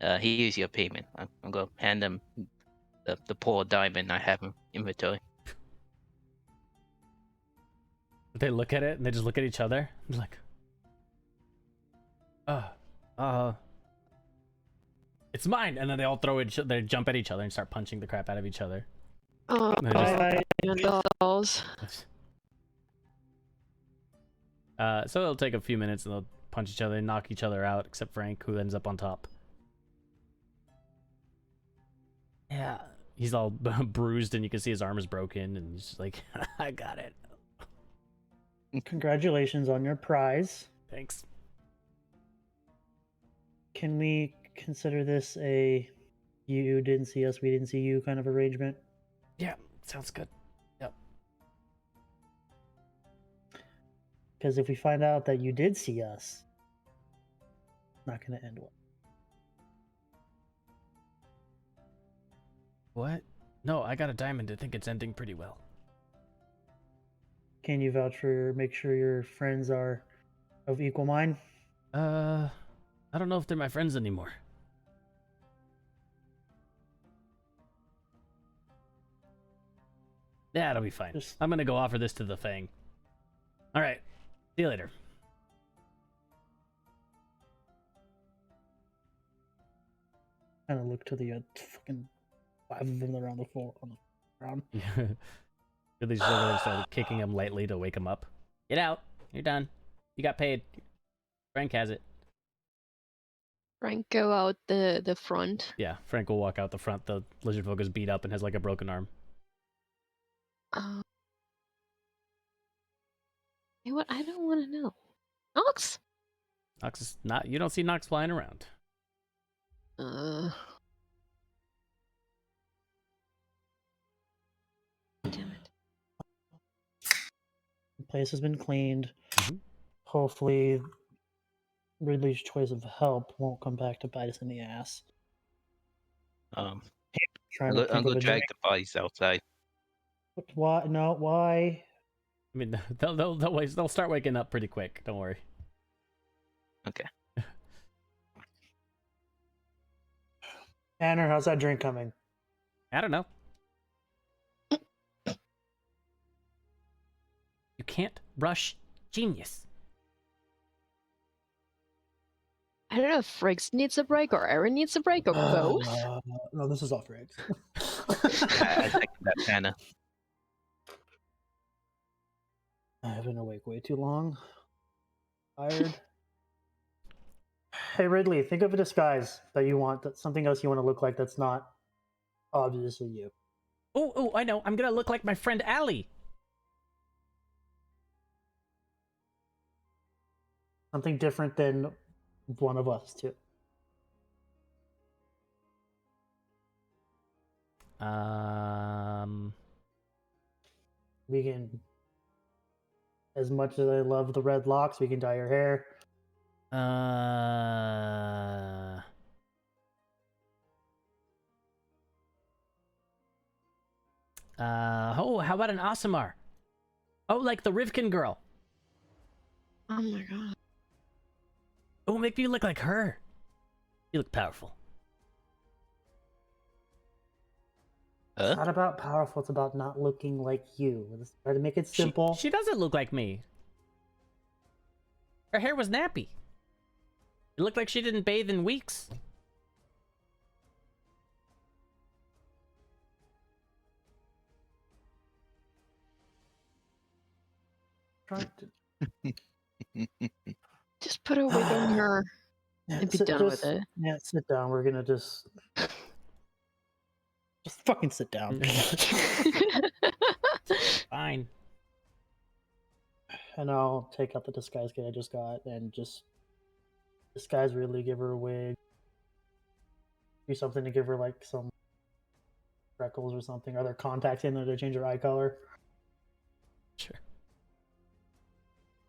Here's your payment. I'm gonna hand them the poor diamond I have in inventory. They look at it and they just look at each other. They're like, it's mine. And then they all they jump at each other and start punching the crap out of each other. Oh, And they dolls. So it'll take a few minutes and they'll punch each other and knock each other out, except Frank, who ends up on top. Yeah. He's all bruised and you can see his arm is broken and he's just like, I got it. Congratulations on your prize. Thanks. Can we consider this a you didn't see us, we didn't see you kind of arrangement? Yeah, sounds good. Yep. Because if we find out that you did see us, it's not going to end well. What? No, I got a diamond. I think it's ending pretty well. Can you vouch for, make sure your friends are of equal mind? I don't know if they're my friends anymore. Yeah, it'll be fine. I'm gonna go offer this to the Fang. Alright. See you later. Kind of look to the fucking 5 of them around the floor on the ground. Really just over there started kicking him lightly to wake him up. Get out. You're done. You got paid. Frank has it. Frank, go out the front. Yeah, Frank will walk out the front. The lizard folk is beat up and has like a broken arm. You know what? I don't want to know. Nox? Nox is not. You don't see Nox flying around. Damn it. The place has been cleaned. Mhm. Hopefully, Ridley's choice of help won't come back to bite us in the ass. I'm Trying to think gonna of a drag the bodies outside. Why? No, why? I mean, they'll start waking up pretty quick. Don't worry. Okay. Tanner, how's that drink coming? I don't know. You can't rush genius. I don't know if Friggs needs a break or Aaron needs a break or both. No, this is off Riggs. I second that, Hannah. I've been awake way too long. Tired. Hey Ridley, think of a disguise that you want, that's something else you want to look like that's not obviously you. Oh, I know. I'm gonna look like my friend Allie. Something different than one of us too. We can, as much as I love the red locks, we can dye your hair. Oh, how about an Aasimar? Oh, like the Rivkin girl. Oh my god. Oh, make me look like her. You look powerful. It's not about powerful, it's about not looking like you. Let's try to make it simple. She doesn't look like me. Her hair was nappy. It looked like she didn't bathe in weeks. Just put a wig on her and be done with it. Yeah, sit down. We're gonna just fucking sit down. Fine. And I'll take out the disguise kit I just got and just disguise really, give her a wig. Do something to give her like some freckles or something. Are there contacts in there to change her eye color? Sure.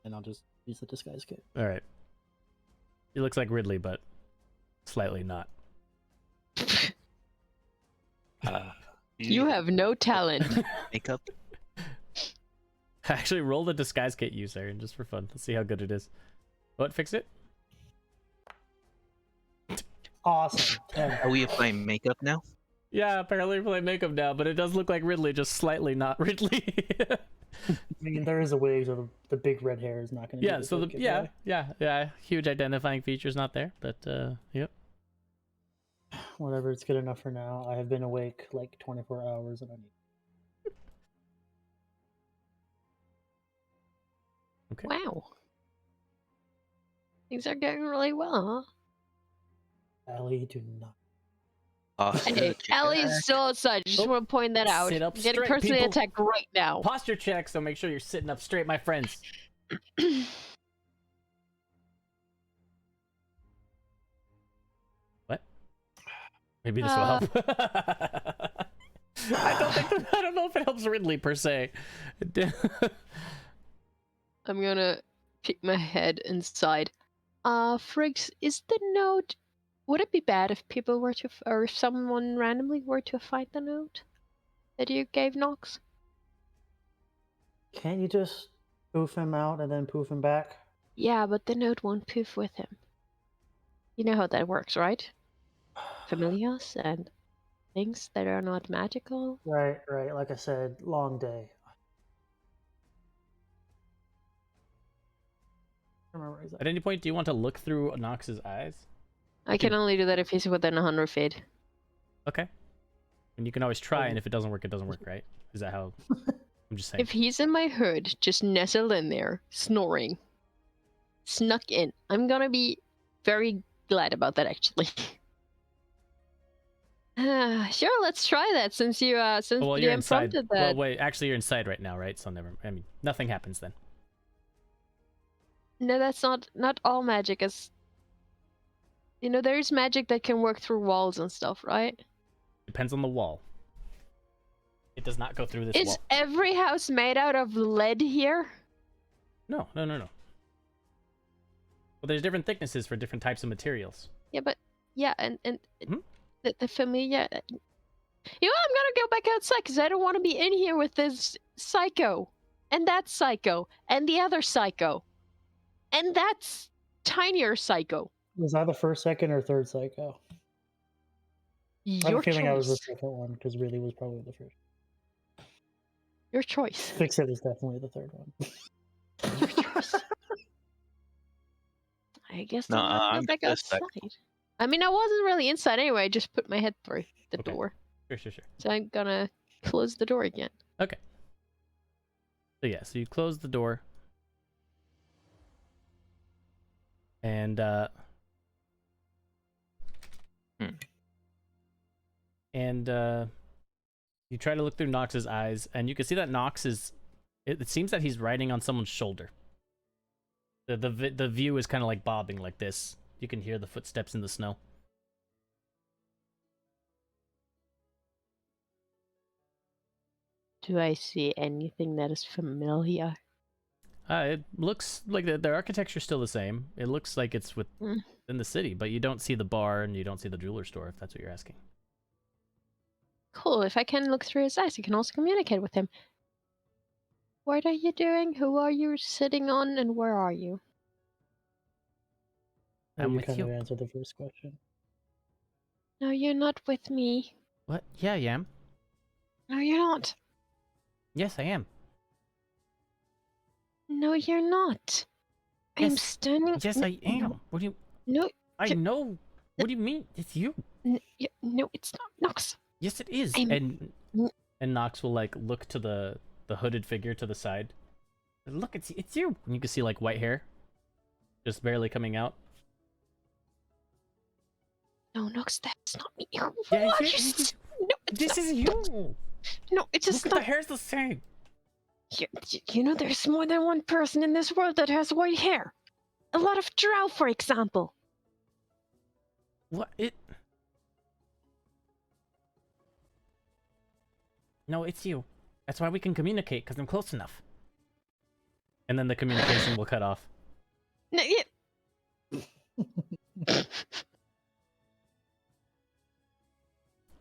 And I'll just use the disguise kit. All right. He looks like Ridley, but slightly not. You have no talent. Makeup. Actually, roll the disguise kit user, and just for fun, let's see how good it is. What? Fix it? Awesome. 10. Are we applying makeup now? Yeah, apparently we play makeup now, but it does look like Ridley, just slightly not Ridley. I mean, there is a wig, so the big red hair is not going to. Yeah. So yeah. Huge identifying features not there, but yep. Whatever, it's good enough for now. I have been awake like 24 hours, and I need. Okay. Wow. Things are going really well, huh? Ellie, do not. Hey, Ellie's still outside. Just want to point that out. Sit up Getting straight, personally people. attacked right now. Posture check, so make sure you're sitting up straight, my friends. What? Maybe this will help. I don't know if it helps Ridley per se. I'm gonna peek my head inside. Friggs, is the note? Would it be bad if people were to, or if someone randomly were to find the note that you gave Nox? Can't you just poof him out and then poof him back? Yeah, but the note won't poof with him. You know how that works, right? Familiars and things that are not magical. Right. Like I said, long day. I remember exactly. At any point, do you want to look through Nox's eyes? I can only do that if he's within 100 feet. Okay. And you can always try, and if it doesn't work, it doesn't work, right? Is that how? I'm just saying. If he's in my hood, just nestled in there, snoring, snuck in, I'm gonna be very glad about that, actually. Sure, let's try that since you since Well, you you're inside. prompted that. Well, wait. Actually, you're inside right now, right? So never. I mean, nothing happens then. No, that's not all magic. Is you know, there's magic that can work through walls and stuff, right? Depends on the wall. It does not go through this Is wall. every house made out of lead here? No. Well, there's different thicknesses for different types of materials. Yeah, but yeah, and Hmm? the familiar. You know, I'm gonna go back outside because I don't want to be in here with this psycho, and that psycho, and the other psycho, and that's tinier psycho. Was I the first, second, or third psycho? I have Your a feeling I was the choice. second one because really was probably the first. Your choice. Fix It is definitely the third one. Your choice. I guess No, I'm gonna I'm go back the outside. psycho. I mean, I wasn't really inside anyway. I just put my head through the Okay. door, Sure. so I'm gonna close the door again. Okay. So yeah, so you close the door. And you try to look through Nox's eyes, and you can see that Nox is. It seems that he's riding on someone's shoulder. The view is kind of like bobbing like this. You can hear the footsteps in the snow. Do I see anything that is familiar? It looks like the architecture's still the same. It looks like it's within the city, but you don't see the bar and you don't see the jeweler store, if that's what you're asking. Cool. If I can look through his eyes, I can also communicate with him. What are you doing? Who are you sitting on? And where are you? I'm You with kind you. of answered the first question. No, you're not with me. What? Yeah, I am. No, you're not. Yes, I am. No, you're not. I'm Yes. standing. Yes, no, I am. What do you... No, I Ju- know. What do you mean? It's you. no, it's not Nox. Yes, it is. I'm- And Nox will like look to the hooded figure to the side. Look, it's you. And you can see like white hair, just barely coming out. No, Nox, that's not me. Who Yeah, are yeah, you? this No, it's This not. is you. No, it's just Look at not. the hair's the same. You know, there's more than one person in this world that has white hair. A lot of drow, for example. What it? No, it's you. That's why we can communicate, because I'm close enough. And then the communication will cut off. No,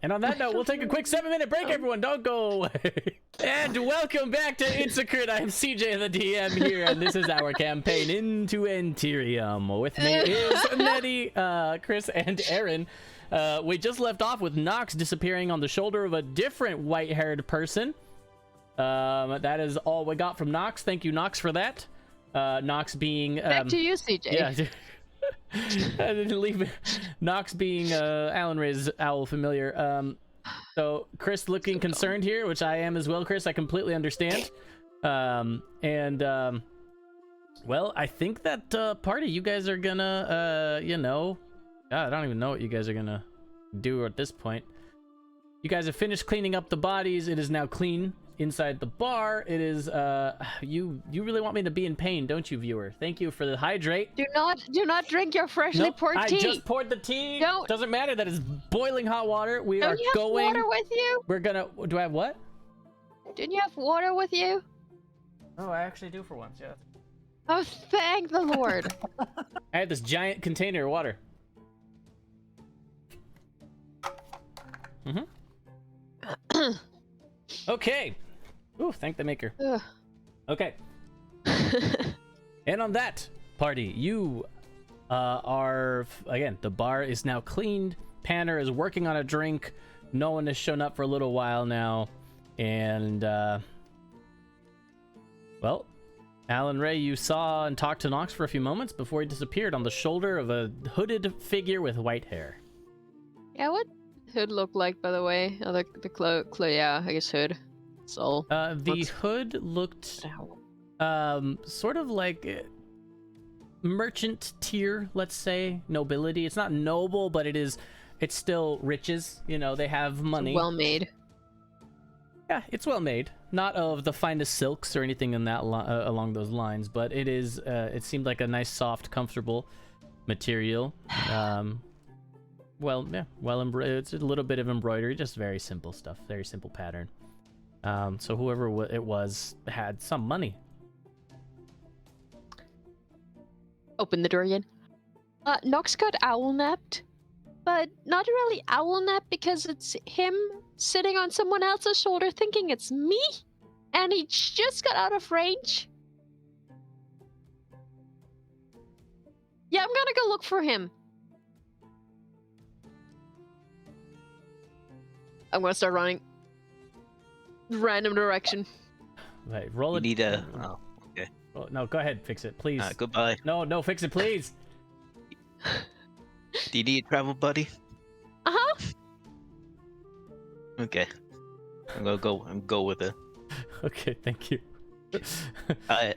And on that note, we'll take a quick 7-minute break, everyone. Don't go away. And welcome back to It's a Crit. I'm CJ, the DM here, and this is our campaign Into Anterium. With me is Nedy, Chris, and Aaron. We just left off with Nox disappearing on the shoulder of a different white-haired person. That is all we got from Nox. Thank you, Nox, for that. Nox being... back to you, CJ. Yeah. I didn't leave it. Nox being Alan Ray's owl familiar. So Chris looking concerned here, which I am as well, Chris. I completely understand. Well, I think that party, you guys are gonna, you know, I don't even know what you guys are gonna do at this point. You guys have finished cleaning up the bodies. It is now clean inside the bar. It is you really want me to be in pain, don't you, viewer? Thank you for the hydrate. Do not drink your freshly Nope, poured I tea. just poured the tea. Don't. Doesn't matter. That is boiling hot water. We Don't are you have going. water with you? We're gonna. Do I have what? Didn't you have water with you? Oh, I actually do for once. Yeah. Oh, thank the Lord. I had this giant container of water. Okay. Ooh, thank the maker. Ugh. Okay. And on that party, you are again. The bar is now cleaned. Panner is working on a drink. No one has shown up for a little while now, and well, Alan Ray, you saw and talked to Nox for a few moments before he disappeared on the shoulder of a hooded figure with white hair. Yeah, what hood look like, by the way? Oh, the cloak. Yeah, I guess hood. So. The hood looked sort of like merchant tier, let's say, nobility. It's not noble, but it's still riches. You know, they have money. Well made. Yeah, it's well made. Not of the finest silks or anything in that along those lines, but it is. It seemed like a nice, soft, comfortable material. Well, yeah, it's a little bit of embroidery, just very simple stuff, very simple pattern. So whoever it was had some money. Open the door again. Nox got owl napped, but not really owl nap because it's him sitting on someone else's shoulder thinking it's me, and he just got out of range. Yeah, I'm gonna go look for him. I'm gonna start running. Random direction. Right, roll it. You need a. Oh, okay. No, go ahead, fix it, please. Goodbye. No, fix it, please. Do you need a travel buddy? Uh-huh. Okay. I'm gonna go with it. Okay, thank you. Bye,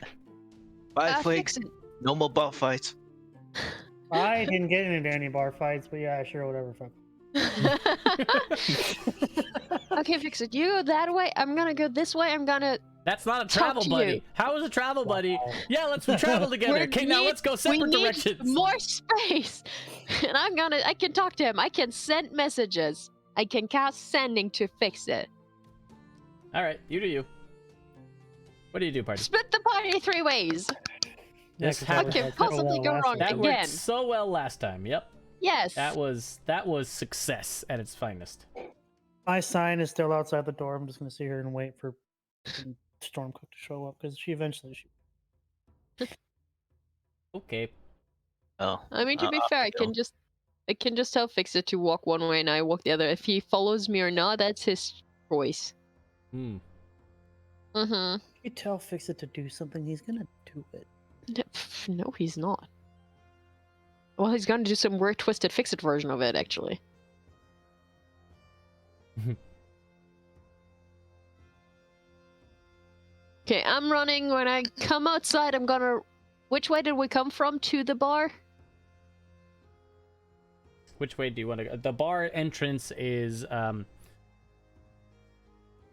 Flake. Fix it. No more bar fights. I didn't get into any bar fights, but yeah, sure, whatever. Fuck. Okay, fix it. You go that way. I'm gonna go this way. I'm gonna. That's not a Talk travel to buddy. you. How is a travel buddy? Wow. Yeah, let's travel together. We Okay, now need- let's go separate we need directions. more space. And I can talk to him. I can send messages. I can cast sending to fix it. All right, you do you. What do you do, party? Split the party 3 ways. This 'cause how that can worked possibly well go last wrong? time. That Again. worked so well last time. Yep. Yes. That was success at its finest. My sign is still outside the door. I'm just gonna sit here and wait for Stormcook to show up because she eventually. Okay. Oh. I mean, to be off fair, you go. I can just tell Fixit to walk one way and I walk the other. If he follows me or not, that's his choice. Hmm. Mm-hmm. If you tell Fixit to do something, he's gonna do it. No, he's not. Well, he's gonna do some weird twisted Fixit version of it, actually. Okay, I'm running. When I come outside, I'm gonna... Which way did we come from to the bar? Which way do you want to go? The bar entrance is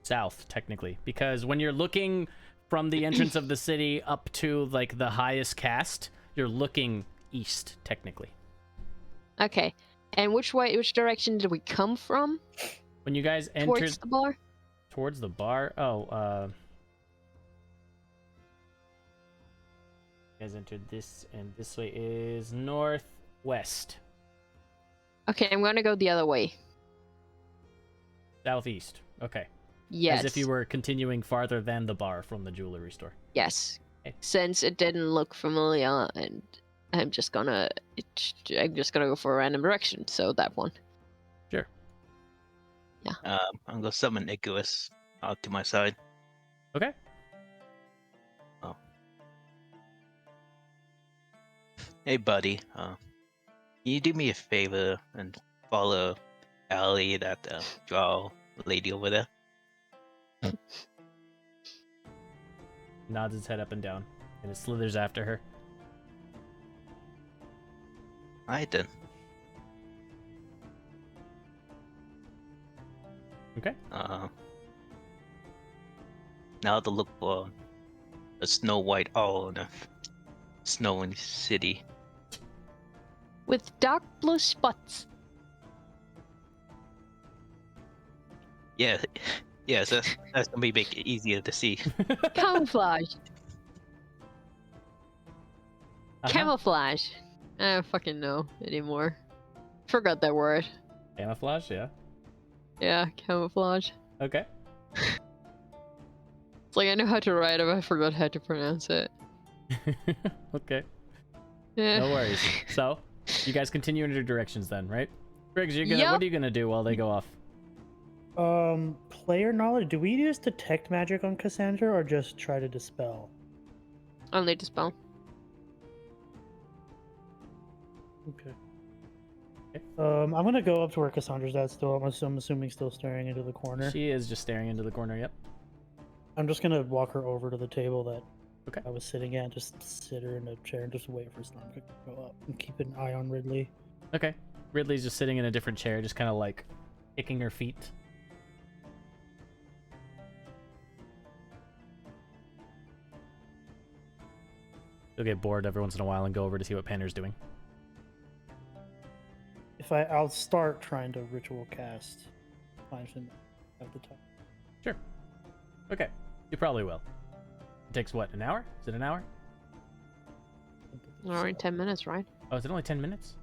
south, technically, because when you're looking from the entrance of the city up to like the highest cast, you're looking east, technically. Okay. And which direction did we come from? When you guys entered Towards the bar? towards the bar, you guys entered this, and this way is northwest, Okay, I'm gonna go the other way. southeast. Okay. Yes. As if you were continuing farther than the bar from the jewelry store. Yes. Okay. Since it didn't look familiar, and I'm just gonna go for a random direction. So that one. Sure. I'm gonna summon Nicholas out to my side. Okay. Hey, buddy. Can you do me a favor and follow Allie, that drow lady over there? Nods his head up and down, and it slithers after her. Alright then. Okay. Now to look for a snow white owl in a snowy city. With dark blue spots. Yeah, yes, that's gonna make it easier to see. Camouflage. Uh-huh. Camouflage. I don't fucking know anymore. Forgot that word. Camouflage, yeah. Yeah, camouflage. Okay. It's like I know how to write it, but I forgot how to pronounce it. Okay. Yeah. No worries. So, you guys continue in your directions then, right? Briggs, what Yup. are you gonna do while they go off? Player knowledge. Do we use detect magic on Cassandra or just try to dispel? Only dispel. Okay. I'm gonna go up to where Cassandra's at still. I'm assuming still staring into the corner. She is just staring into the corner, yep. I'm just gonna walk her over to the table that Okay. I was sitting at. Just sit her in a chair and just wait for Stormcook to go up and keep an eye on Ridley. Okay. Ridley's just sitting in a different chair, just kind of like kicking her feet. You'll get bored every once in a while and go over to see what Panner's doing. If I'll start trying to ritual cast. Find him at the top. Sure. Okay. You probably will. It takes what, an hour? Is it an hour? An hour and 10 minutes, right? Oh, is it only 10 minutes?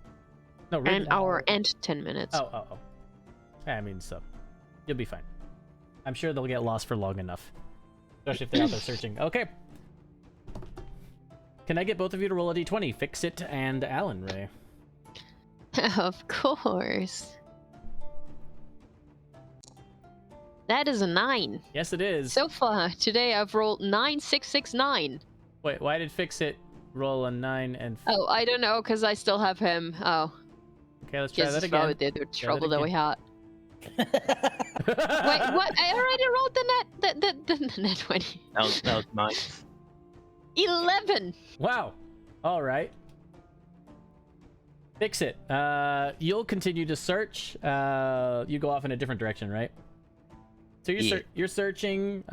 No, An Ridley. hour and 10 minutes. Oh. I mean, so you'll be fine. I'm sure they'll get lost for long enough, especially if they're out there searching. Okay. Can I get both of you to roll a d20? Fix it and Alan Ray. Of course. That is a 9. Yes, it is. So far, today I've rolled 9, 6, 6, 9. Wait, why did Fix It roll a 9 and... Oh, I don't know, because I still have him. Oh. Okay, let's try Guess that it's probably again. the trouble that we again. had. Wait, what? I already rolled the net 20. That was mine. 11! Wow. All right. Fix It. You'll continue to search. You go off in a different direction, right? So you're you're searching.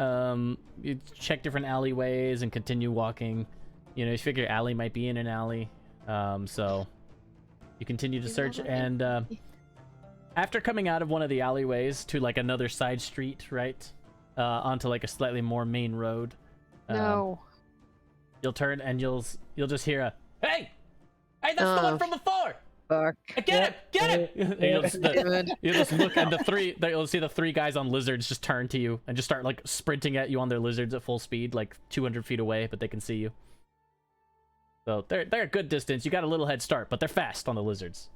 You check different alleyways and continue walking. You know, you figure alley might be in an alley. So you continue to search, and after coming out of one of the alleyways to like another side street, right? onto like a slightly more main road. No. You'll turn and you'll just hear a hey, that's the one from before. Fuck. Get him! And you'll just look and you'll see the 3 guys on lizards just turn to you and just start like sprinting at you on their lizards at full speed, like 200 feet away, but they can see you. So they're a good distance. You got a little head start, but they're fast on the lizards.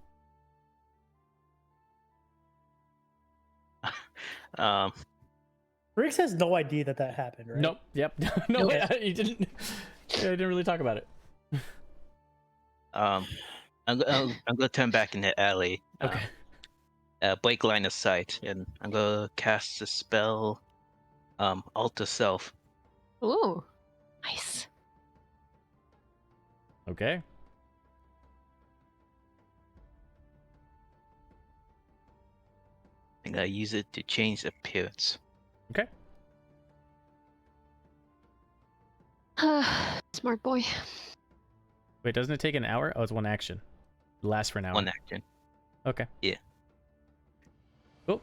Riggs has no idea that happened, right? Nope. Yep. No, you didn't. I didn't really talk about it. I'm gonna turn back in the alley. Okay. Break line of sight, and I'm gonna cast the spell, Alter Self. Ooh. Nice. Okay. And I use it to change appearance. Okay. Smart boy. Wait, doesn't it take an hour? Oh, it's 1 action. It lasts for an hour. 1 action. Okay. Yeah. Cool.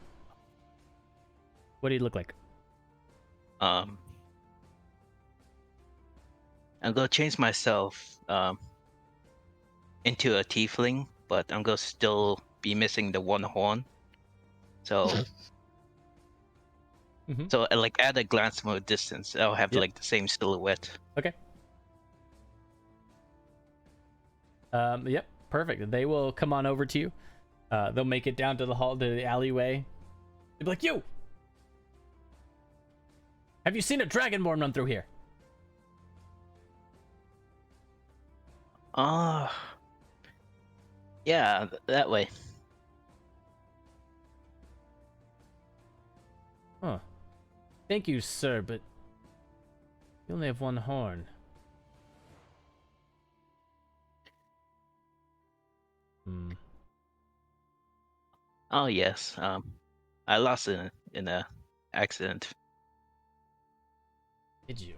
What do you look like? I'm gonna change myself into a tiefling, but I'm gonna still be missing the 1 horn. So, so like at a glance from a distance, I'll have like the same silhouette. Okay. Yep, perfect. They will come on over to you. They'll make it down to the alleyway. They'll be like, "You! Have you seen a dragonborn run through here?" Yeah, that way. Huh. Thank you, sir, but you only have 1 horn. Oh yes. I lost it in a accident. Did you?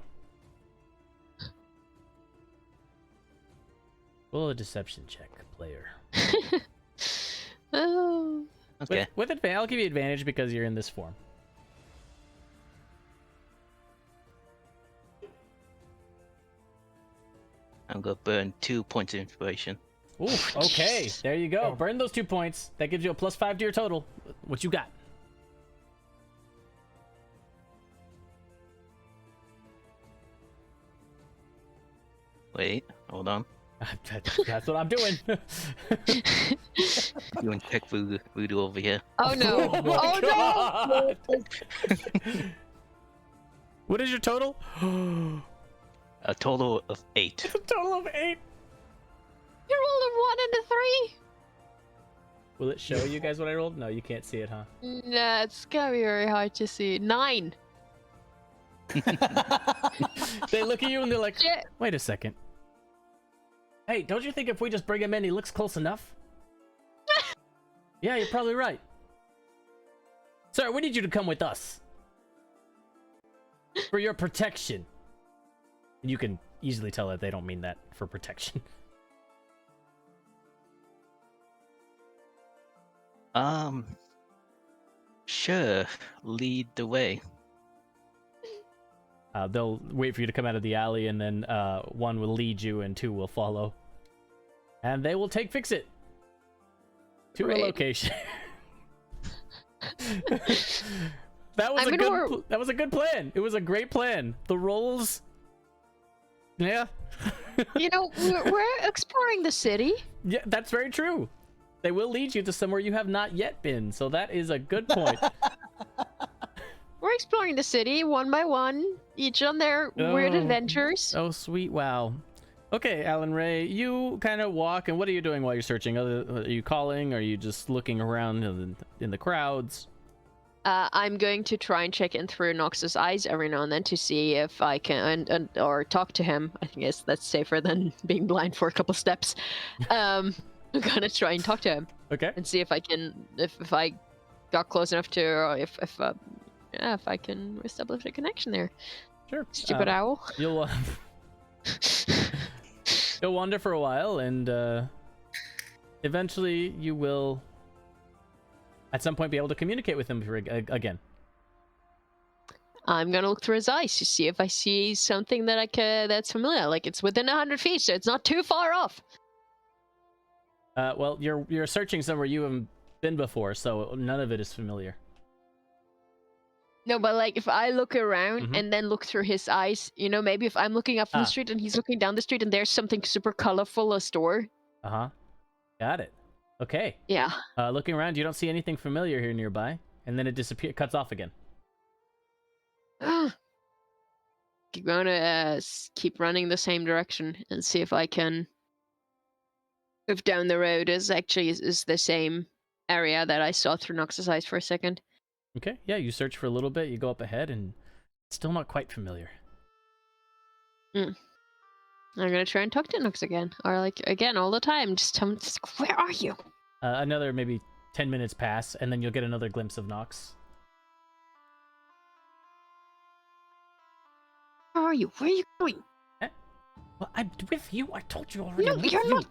Roll a deception check, player. Oh. Okay. With advantage, I'll give you advantage because you're in this form. I'm gonna burn 2 points of inspiration. Ooh, okay. There you go. Burn those 2 points. That gives you a +5 to your total. What you got? Wait, hold on. That's what I'm doing. Doing tech voodoo over here. Oh no. Oh, no. What is your total? A total of 8. It's a total of 8. You rolled a 1 and a 3. Will it show you guys what I rolled? No, you can't see it, huh? Nah, it's gonna be very hard to see. 9. They look at you and they're like, Shit. wait a second. Hey, don't you think if we just bring him in, he looks close enough? Yeah, you're probably right. Sir, we need you to come with us. For your protection. And you can easily tell that they don't mean that for protection. Sure. Lead the way. They'll wait for you to come out of the alley, and then 1 will lead you, and 2 will follow. And they will take Fix-It to a location. That was a good plan. It was a great plan. The rolls, yeah. You know, we're exploring the city. Yeah, that's very true. They will lead you to somewhere you have not yet been, so that is a good point. We're exploring the city 1 by 1, each on their weird adventures. Oh, sweet, wow. Okay, Alan Ray, you kind of walk, and what are you doing while you're searching? Are you calling? Are you just looking around in the crowds? I'm going to try and check in through Nox's eyes every now and then to see if I can, or talk to him. I think that's safer than being blind for a couple steps. I'm gonna try and talk to him. Okay. And see if I can, if I got close enough to, or if I can establish a connection there. Sure. Stupid owl. You'll wander for a while, and eventually you will, at some point, be able to communicate with him again. I'm gonna look through his eyes to see if I see something that that's familiar. Like it's within 100 feet, so it's not too far off. Well, you're searching somewhere you haven't been before, so none of it is familiar. No, but like if I look around Mhm. and then look through his eyes, you know, maybe if I'm looking up from the street and he's looking down the street and there's something super colorful a store. Uh-huh. Got it. Okay. Yeah. Looking around, you don't see anything familiar here nearby, and then it cuts off again. I'm gonna keep running the same direction and see if I can. If down the road is the same area that I saw through Nox's eyes for a second. Okay, yeah, you search for a little bit, you go up ahead, and it's still not quite familiar. I'm gonna try and talk to Nox again, or like again all the time. Just tell him, where are you? Another maybe 10 minutes pass, and then you'll get another glimpse of Nox. Where are you? Where are you going? Well, I'm with you. I told you already. No, I'm with you're you. not.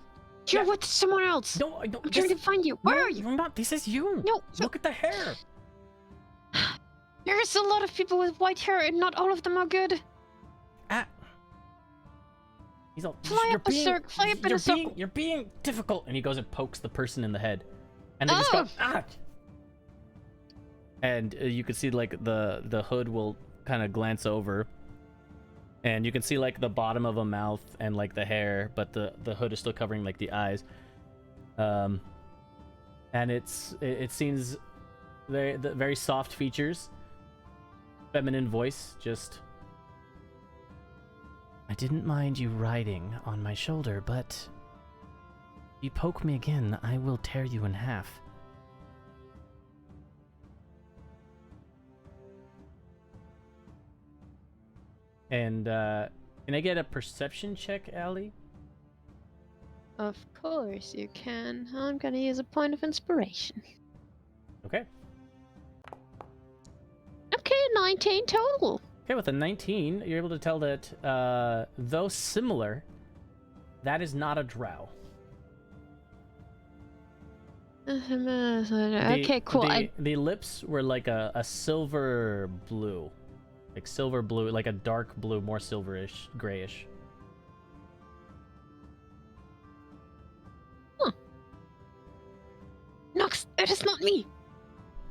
You're Yeah. with someone else. No, I don't. I'm trying to find you. Where are you? You're not. This is you. No, Look at the hair. there's a lot of people with white hair, and not all of them are good. Ah. He's all. Fly up in a circle. You're being difficult. And he goes and pokes the person in the head, and they just Oh. go ah. And you can see like the hood will kind of glance over, and you can see like the bottom of a mouth and like the hair, but the hood is still covering like the eyes. And it seems very soft features, feminine voice, just. I didn't mind you riding on my shoulder, but if you poke me again, I will tear you in half. And can I get a perception check, Allie? Of course you can. I'm gonna use a point of inspiration. Okay. Okay, 19 total. Okay, with a 19, you're able to tell that, though similar, that is not a drow. Okay, cool. The lips were like a silver blue. Like silver blue, like a dark blue, more silverish, grayish. Nox, it is not me.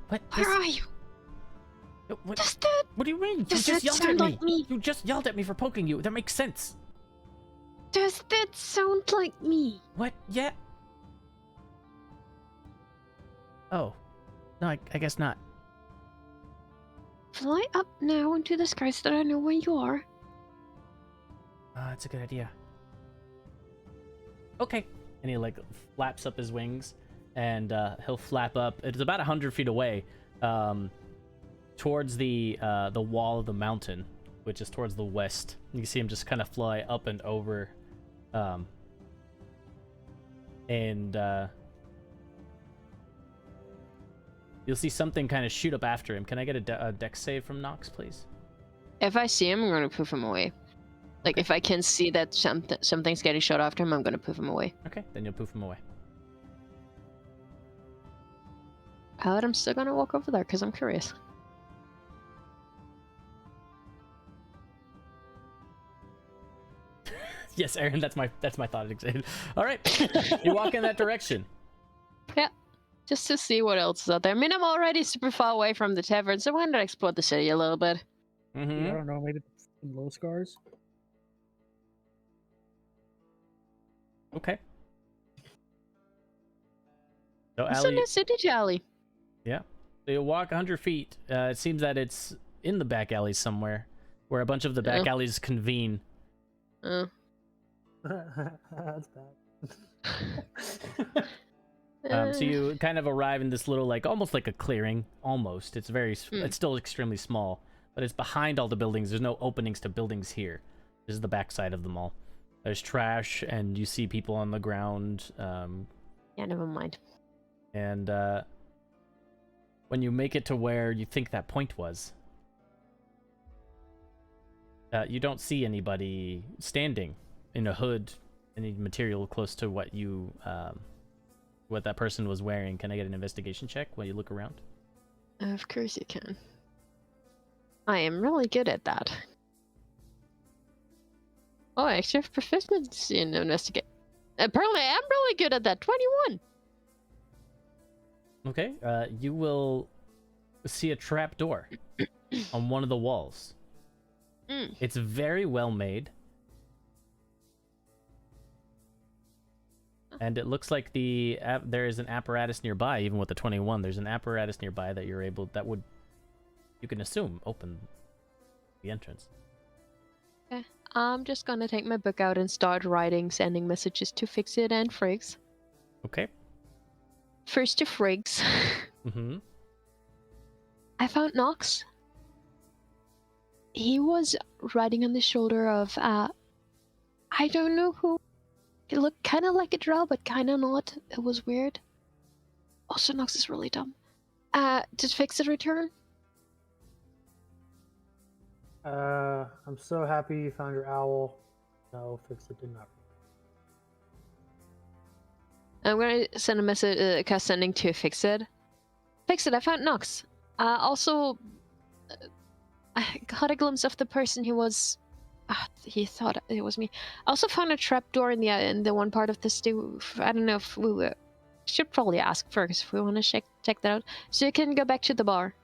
What? Where are you? What? Does that What do you mean? You Does just that yelled at sound me. like me? You just yelled at me for poking you. That makes sense. sound like me? What? Yeah. Oh. No, I guess not. Fly up now into the sky so that I know where you are. That's a good idea. Okay. And he like flaps up his wings, and he'll flap up. It's about 100 feet away, towards the wall of the mountain, which is towards the west. You can see him just kind of fly up and over, and you'll see something kind of shoot up after him. Can I get a dex save from Nox, please? If I see him, I'm gonna poof him away. Like, if I can see that something's getting shot after him, I'm gonna poof him away. Okay, then you'll poof him away. But I'm still gonna walk over there because I'm curious. Yes, Aaron, that's my thought. All right, you walk in that direction. Yeah, just to see what else is out there. I mean, I'm already super far away from the tavern, so why not explore the city a little bit? Mm-hmm. I don't know, maybe some low scars. Okay. So It's a Allie, new city, Jolly. yeah. So you walk 100 feet. It seems that it's in the back alleys somewhere, where a bunch of the back alleys convene. Oh. That's bad. So you kind of arrive in this little, like, almost like a clearing. Almost. It's it's still extremely small, but it's behind all the buildings. There's no openings to buildings here. This is the backside of the mall. There's trash, and you see people on the ground. Yeah, never mind. And when you make it to where you think that point was, you don't see anybody standing in a hood, any material close to what you, what that person was wearing. Can I get an investigation check while you look around? Of course you can. I am really good at that. Oh, I actually have proficiency in investigate. Apparently, I am really good at that. 21. Okay, you will see a trap door on one of the walls. Mm. It's very well made. And it looks like there is an apparatus nearby, even with the 21. There's an apparatus nearby that you can assume, open the entrance. Okay. I'm just gonna take my book out and start writing, sending messages to Fixit and Friggs. Okay. First to Friggs. Mm-hmm. I found Knox. He was riding on the shoulder of, I don't know who. It looked kind of like a drow, but kind of not. It was weird. Also, Knox is really dumb. Did Fixit return? I'm so happy you found your owl. No, Fixit did not. I'm gonna send a message, cast sending to Fixit. Fixit, I found Knox. Also, I got a glimpse of the person he was. He thought it was me. I also found a trapdoor in the one part of the stew. I don't know if we should probably ask first if we want to check that out. So you can go back to the bar.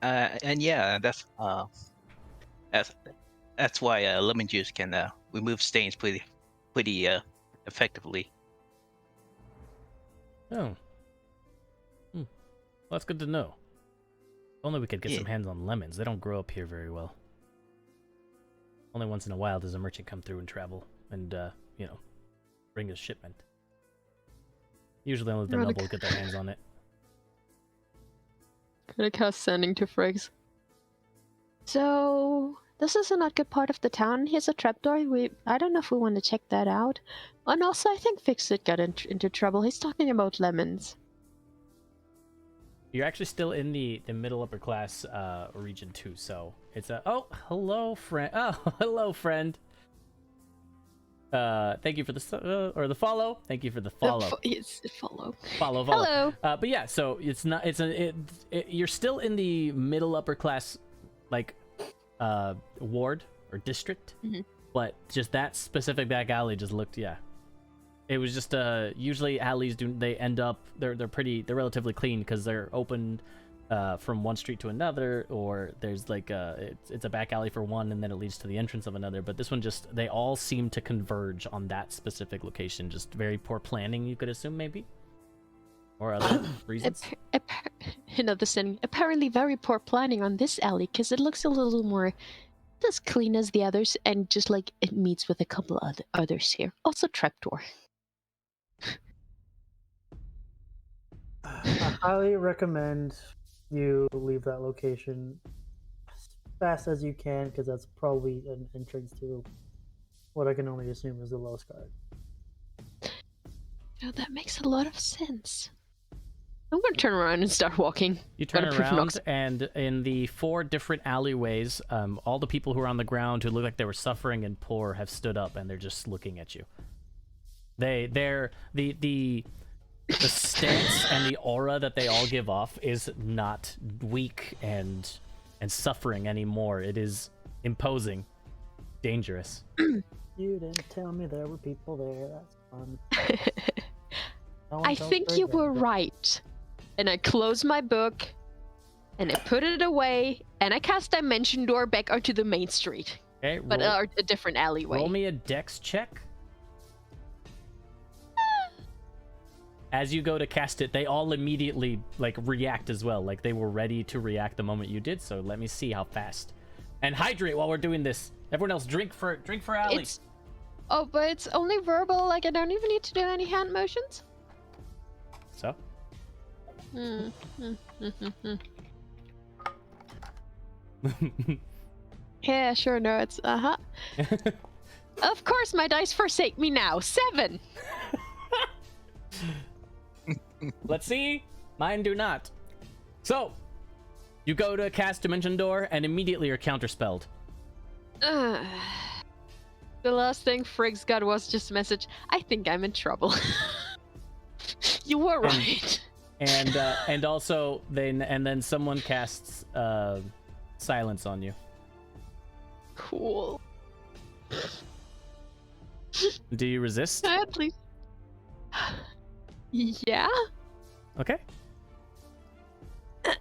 And yeah, that's why lemon juice can remove stains pretty effectively. Oh. Well, that's good to know. Only we could get some hands on lemons. They don't grow up here very well. Only once in a while does a merchant come through and travel and, bring a shipment. Usually only the nobles get their hands on it. Gonna cast sending to Friggs. So, this is a not good part of the town. Here's a trapdoor. I don't know if we want to check that out. And also, I think Fixit got into trouble. He's talking about lemons. You're actually still in the middle upper class region too, so it's hello friend. Oh, hello friend. Thank you for the or the follow. Thank you for the follow. It's follow. Follow. Hello. But yeah, so it's not. You're still in the middle upper class, like, ward or district. Mm-hmm. But just that specific back alley just looked, yeah. It was just usually alleys they're relatively clean because they're open from one street to another, or there's like it's a back alley for one and then it leads to the entrance of another. But this one they all seem to converge on that specific location. Just very poor planning, you could assume, maybe, or other reasons. Another sending. Apparently very poor planning on this alley because it looks a little more as clean as the others, and just like it meets with a couple of others here. Also trapdoor. I highly recommend you leave that location as fast as you can, because that's probably an entrance to what I can only assume is the Lost Guard. Oh, that makes a lot of sense. I'm gonna turn around and start walking. You turn around, and in the 4 different alleyways, all the people who are on the ground who look like they were suffering and poor have stood up, and they're just looking at you. The stance and the aura that they all give off is not weak and suffering anymore. It is imposing, dangerous. You didn't tell me there were people there. That's fun. I think you were right. And I close my book, and I put it away, and I cast Dimension Door back onto the main street. Okay, but a different alleyway. Roll me a dex check. As you go to cast it, they all immediately react as well. Like they were ready to react the moment you did. So let me see how fast. And hydrate while we're doing this. Everyone else, drink for Allie. But it's only verbal. Like I don't even need to do any hand motions. So. Yeah, sure. No, it's Of course, my dice forsake me now. 7. Let's see. Mine do not. So, you go to cast Dimension Door, and immediately you're counterspelled. The last thing Friggs got was just a message. I think I'm in trouble. You were right. And also then someone casts silence on you. Cool. Do you resist? At least. Yeah. Okay.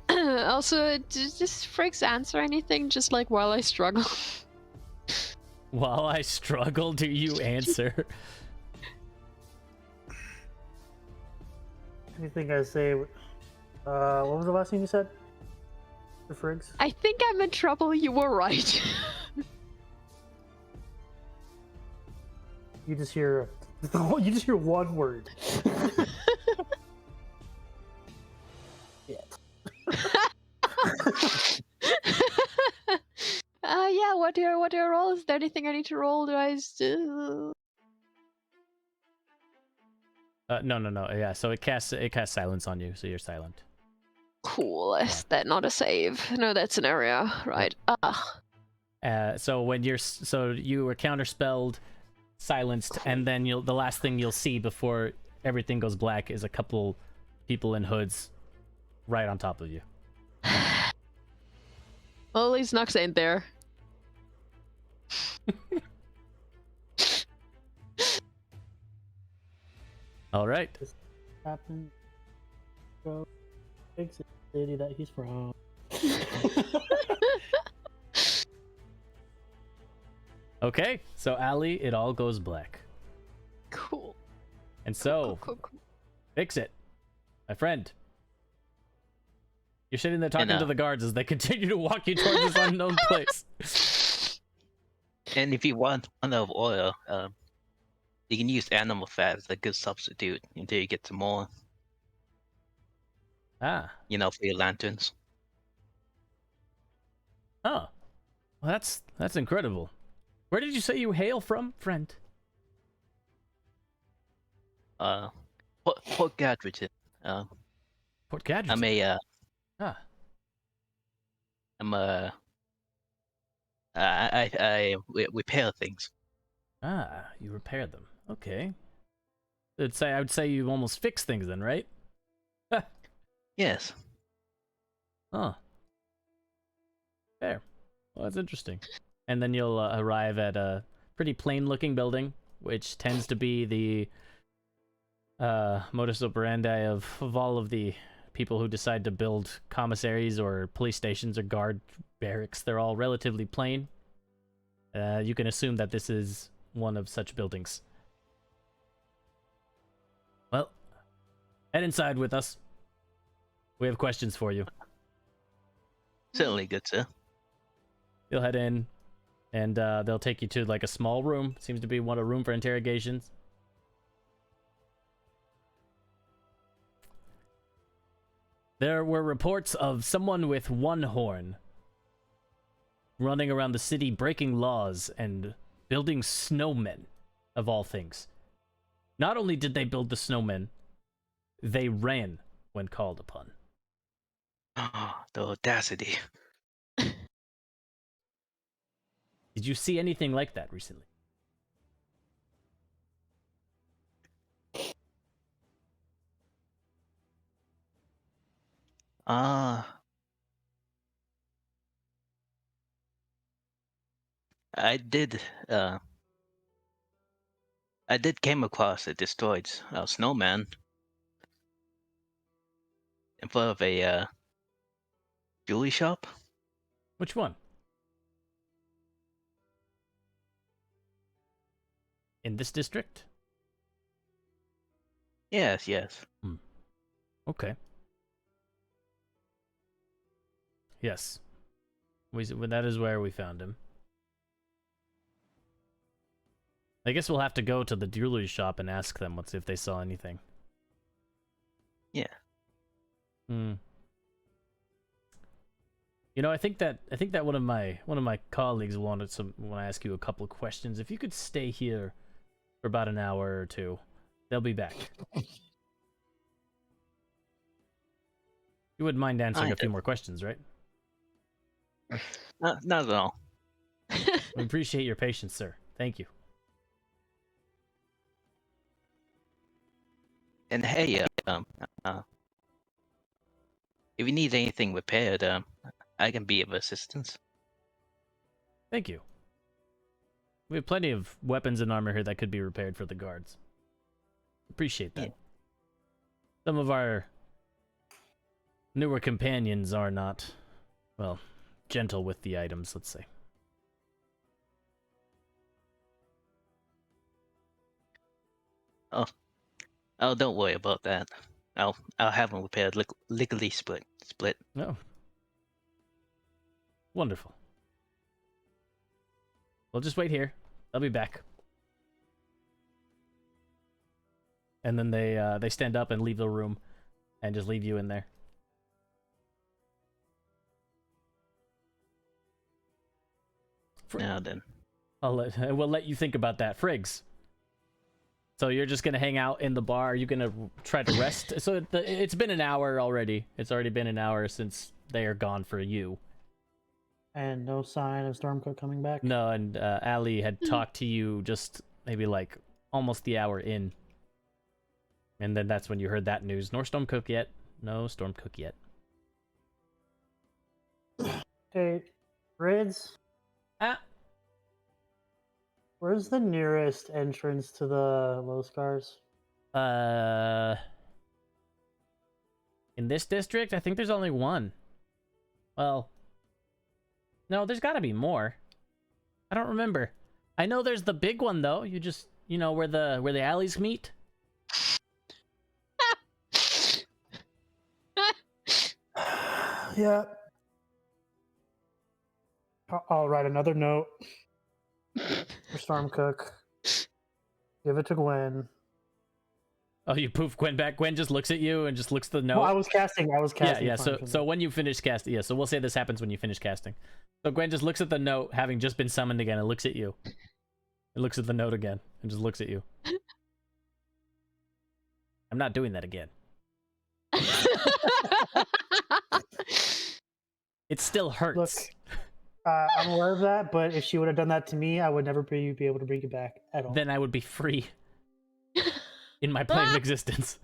Also, does Friggs answer anything just like while I struggle? While I struggle, do you answer? Anything I say? What was the last thing you said? The Friggs? I think I'm in trouble. You were right. You just hear one word. Yeah. What do I roll? Is there anything I need to roll? Do I still? No. Yeah, so it casts silence on you, so you're silent. Cool. Is that not a save? No, that's an area, right? So when you were counterspelled, silenced, and then the last thing you'll see before everything goes black is a couple people in hoods right on top of you. Well, at least Nux ain't there. All right. Happened. So, Friggs is the city that he's from. Okay, so Allie, it all goes black. Cool. And so, Cool. fix it. My friend. You're sitting there talking to the guards as they continue to walk you towards this unknown place. And if you want enough oil, you can use animal fat as a good substitute until you get some more. Ah. For your lanterns. Oh. Well, that's incredible. Where did you say you hail from, friend? Port Gadgeton. Port Gadget. I'm a Ah. I repair things. Ah, you repair them. Okay. I would say you almost fix things then, right? Yes. Huh. Fair. Well, that's interesting. And then you'll arrive at a pretty plain-looking building, which tends to be the modus operandi of all of the people who decide to build commissaries or police stations or guard barracks. They're all relatively plain. You can assume that this is one of such buildings. Well, head inside with us. We have questions for you. Certainly good, sir. You'll head in, and they'll take you to like a small room. Seems to be a room for interrogations. There were reports of someone with one horn running around the city breaking laws and building snowmen, of all things. Not only did they build the snowmen, they ran when called upon. Oh, the audacity. Did you see anything like that recently? I did came across a destroyed snowman in front of a jewelry shop. Which one? In this district? Yes. Okay. Yes. That is where we found him. I guess we'll have to go to the jewelry shop and ask them if they saw anything. Yeah. I think that one of my colleagues wanted to ask you a couple of questions. If you could stay here for about an hour or two, they'll be back. You wouldn't mind answering a few more questions, right? Not at all. We appreciate your patience, sir. Thank you. And hey, if you need anything repaired, I can be of assistance. Thank you. We have plenty of weapons and armor here that could be repaired for the guards. Appreciate that. Yeah. Some of our newer companions are not, well, gentle with the items, let's say. Oh, don't worry about that. I'll have them repaired legally split. Oh. Wonderful. We'll just wait here. I'll be back. And then they stand up and leave the room and just leave you in there. Now then. We'll let you think about that. Friggs. So you're just gonna hang out in the bar? Are you gonna try to rest? So it's been an hour already. It's already been an hour since they are gone for you. And no sign of Stormcook coming back? No, and Allie had talked to you just maybe like almost the hour in. And then that's when you heard that news. No Stormcook yet. No Stormcook yet. Hey, Rids, Ah. where's the nearest entrance to the Low Scars? In this district, I think there's only one. Well, no, there's got to be more. I don't remember. I know there's the big one though. You know where the alleys meet. Yeah. I'll write another note for Stormcook. Give it to Gwen. Oh, you poof Gwen back. Gwen just looks at you and just looks at the note. Well, I was casting. Yeah. So when you finish casting, yeah. So we'll say this happens when you finish casting. So Gwen just looks at the note, having just been summoned again, and looks at you. It looks at the note again and just looks at you. I'm not doing that again. It still hurts. Look, I'm aware of that, but if she would have done that to me, I would never be able to bring it back at all. Then I would be free in my plane of existence.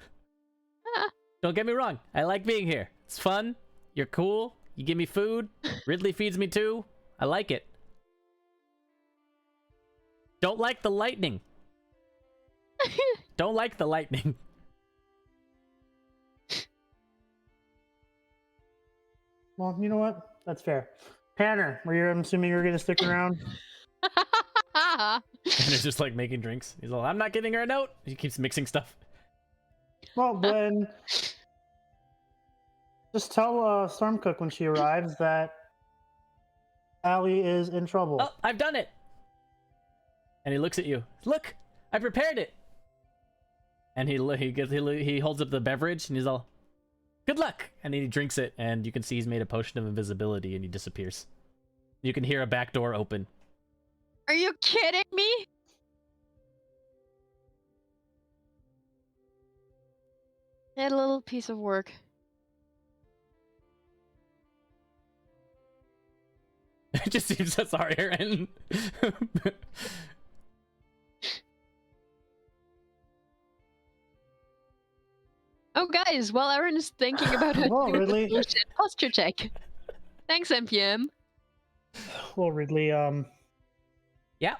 Don't get me wrong. I like being here. It's fun. You're cool. You give me food. Ridley feeds me too. I like it. Don't like the lightning. Don't like the lightning. Well, you know what? That's fair. Tanner, I'm assuming you're going to stick around? And he's just like making drinks. He's like, I'm not giving her a note. He keeps mixing stuff. Well, then, just tell Stormcook when she arrives that Allie is in trouble. Oh, I've done it. And he looks at you. Look, I prepared it. And he holds up the beverage and he's all, good luck. And he drinks it and you can see he's made a potion of invisibility and he disappears. You can hear a back door open. Are you kidding me? I had a little piece of work. It just seems so sorry, Aaron. Oh, guys, while Aaron is thinking about how Whoa, to do really? this bullshit posture check. Thanks, NPM. Well, Ridley, Yeah.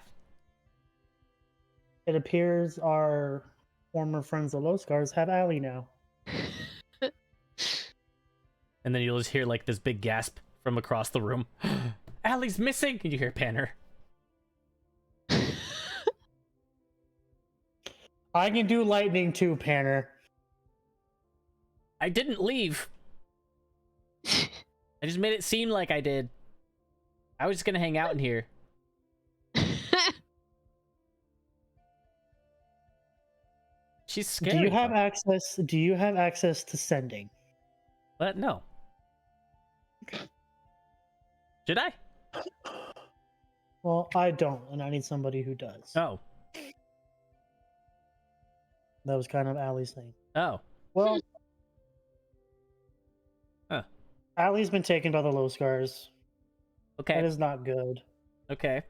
it appears our former friends, the Low Scars, have Allie now. And then you'll just hear like this big gasp from across the room. Allie's missing! And you hear Panner. I can do lightning too, Panner. I didn't leave. I just made it seem like I did. I was just gonna hang out in here. She's scary. Do you have access? Do you have access to sending? But no. Should I? Well, I don't, and I need somebody who does. Oh. That was kind of Allie's thing. Oh. Well, Huh. Allie's been taken by the Low Scars. That Okay. is not good. Okay.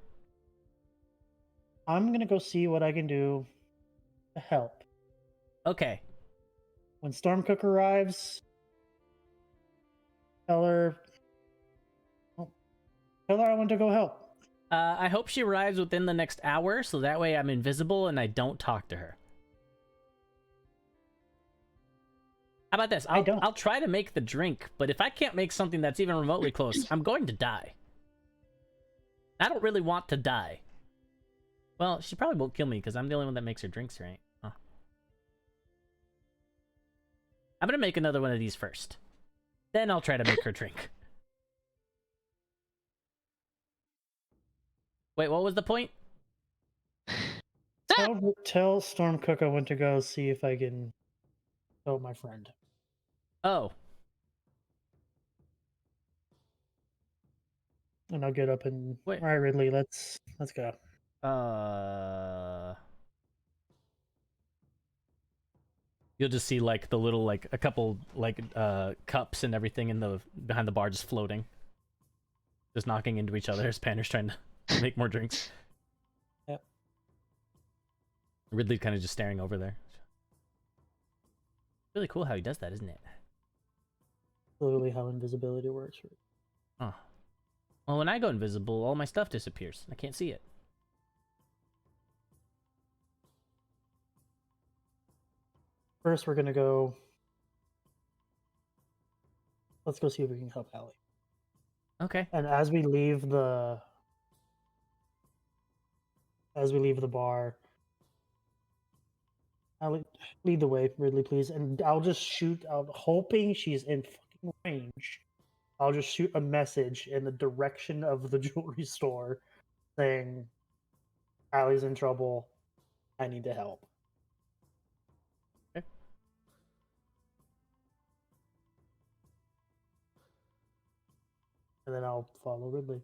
I'm gonna go see what I can do to help. Okay. When Stormcook arrives, Tell her. Oh, tell her I want to go help. I hope she arrives within the next hour, so that way I'm invisible and I don't talk to her. How about this? I'll try to make the drink, but if I can't make something that's even remotely close, I'm going to die. I don't really want to die. Well, she probably won't kill me because I'm the only one that makes her drinks, right? Huh. I'm gonna make another one of these first. Then I'll try to make her drink. Wait, what was the point? Tell Stormcook I went to go see if I can help my friend. Oh. And I'll get up and Wait. all right, Ridley, let's go. You'll just see like the little like a couple like cups and everything in the behind the bar just floating. Just knocking into each other as Panner's trying to make more drinks. Yep. Ridley kind of just staring over there. Really cool how he does that, isn't it? Literally how invisibility works. Oh. Well, when I go invisible, all my stuff disappears. I can't see it. First, we're gonna go. Let's go see if we can help Allie. Okay. And as we leave the bar, Allie, lead the way, Ridley, please. And I'll just shoot out, hoping she's in fucking range. I'll just shoot a message in the direction of the jewelry store saying, Allie's in trouble. I need to help. Okay. And then I'll follow Ridley.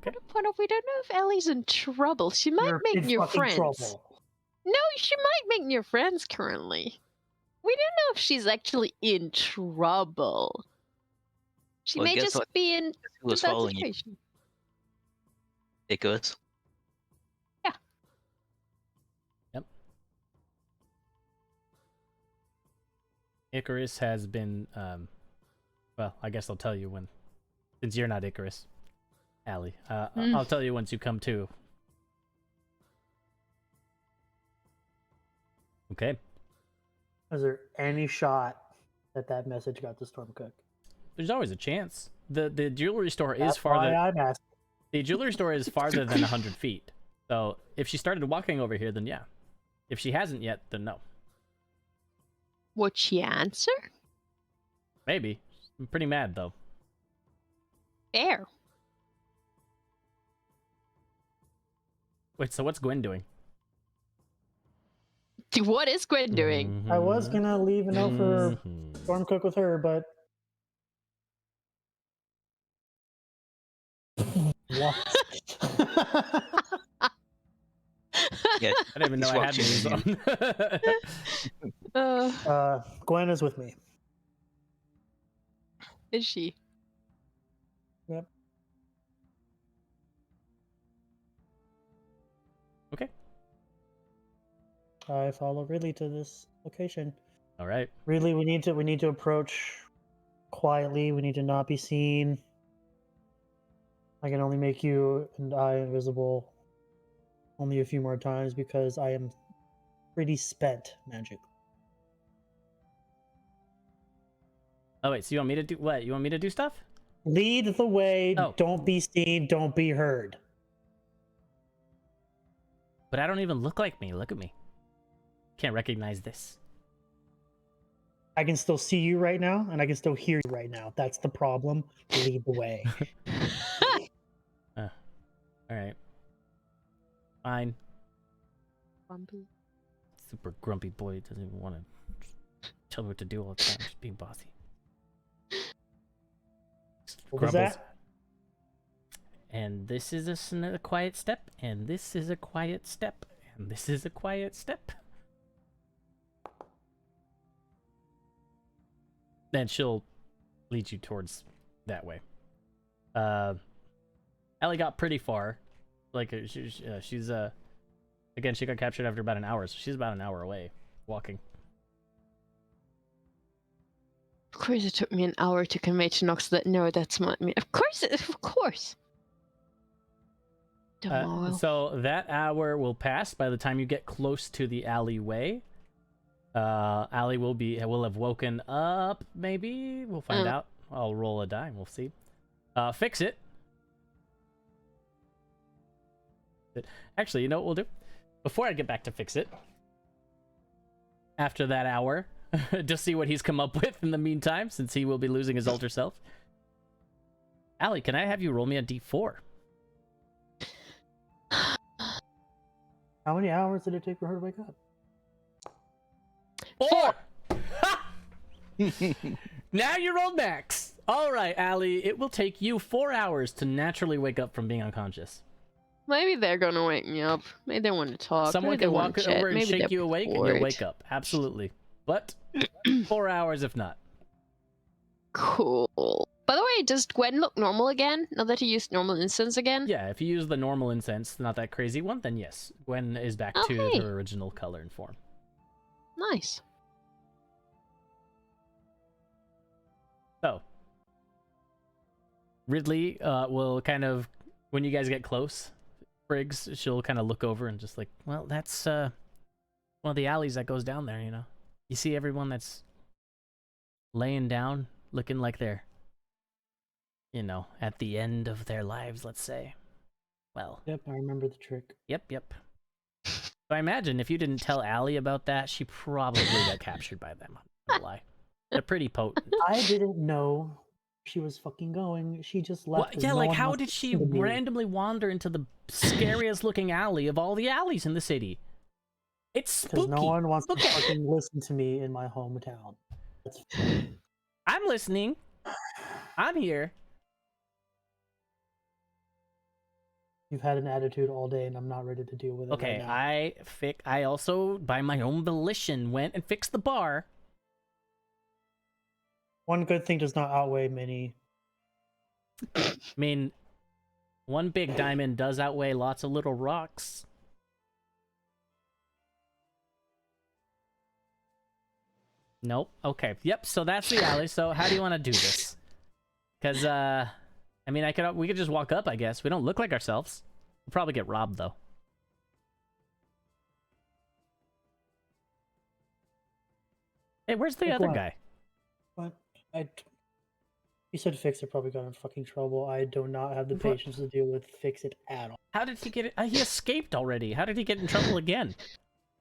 Point of, we don't know if Ellie's in trouble. She might You're make in new fucking friends. trouble. No, she might make new friends currently. We don't know if she's actually in trouble. She Well, may guess just what? be in Who a was bad following you? situation. Icarus. Yep. Icarus has been, well, I guess I'll tell you when, since you're not Icarus, Allie. I'll tell you once you come to. Okay. Is there any shot that message got to Stormcook? There's always a chance. The jewelry store is That's farther. why I'm asking. The jewelry store is farther than 100 feet. So if she started walking over here, then yeah. If she hasn't yet, then no. Would she answer? Maybe. I'm pretty mad though. Fair. Wait, so what's Gwen doing? What is Gwen doing? I was gonna leave a note for Mhm. Stormcook with her, but what? Yeah, I didn't even know he's I had these watching on. Gwen is with me. Is she? Yep. Okay. I follow Ridley to this location. All right. Ridley, we need to approach quietly. We need to not be seen. I can only make you and I invisible only a few more times because I am pretty spent magic. Oh wait, so you want me to do what? You want me to do stuff? Lead the way. Oh. Don't be seen. Don't be heard. But I don't even look like me. Look at me. Can't recognize this. I can still see you right now, and I can still hear you right now. That's the problem. Lead the way. All right. Fine. Grumpy. Super grumpy boy doesn't even want to tell me what to do all the time. Just being bossy. What was Grumbles. that? And this is a quiet step, and this is a quiet step, and this is a quiet step. Then she'll lead you towards that way. Ellie got pretty far. Like she's again, she got captured after about an hour, so she's about an hour away walking. course it took me an hour to convey to Nox that no, that's my... Of course, of course. Tomorrow. So that hour will pass by the time you get close to the alleyway. Allie will have woken up, maybe? We'll find out. I'll roll a die, we'll see. Fix it. Actually, you know what we'll do? Before I get back to Fix It, after that hour, to see what he's come up with in the meantime, since he will be losing his alter self. Allie, can I have you roll me a d4? How many hours did it take for her to wake up? 4! Now you rolled max. All right, Allie, it will take you 4 hours to naturally wake up from being unconscious. Maybe they're gonna wake me up. Maybe they want to talk. Someone Maybe they can wanna walk chat. over and Maybe shake they're you awake, and bored. you'll wake up. Absolutely. But 4 hours if not. Cool. By the way, does Gwen look normal again, now that he used normal incense again? Yeah, if you use the normal incense, not that crazy one, then yes. Gwen is back Oh, to hey. her original color and form. Nice. So, Ridley will kind of, when you guys get close, Briggs, she'll kind of look over and just like, well, that's one of the alleys that goes down there, you know. You see everyone that's laying down, looking like they're, you know, at the end of their lives, let's say. Well. Yep, I remember the trick. Yep. So I imagine if you didn't tell Allie about that, she probably got captured by them. I'm not gonna lie. They're pretty potent. I didn't know she was fucking going. She just Well, left. 'cause yeah, no like one how wants did to she listen to me. randomly wander into the scariest looking alley of all the alleys in the city? It's Because spooky. no one wants to Look at fucking listen to me in my hometown. That's I'm listening. I'm here. You've had an attitude all day, and I'm not ready to deal with it. Okay, right now. I also, by my own volition, went and fixed the bar. One good thing does not outweigh many. I mean, one big diamond does outweigh lots of little rocks. Nope. Okay. Yep. So that's the alley. So how do you want to do this? Because I mean, we could just walk up. I guess we don't look like ourselves. We'll probably get robbed though. Hey, where's the Like other what? guy? But you said fix it probably got in fucking trouble. I do not have the What? patience to deal with fix it at all. How did he get it? He escaped already. How did he get in trouble again?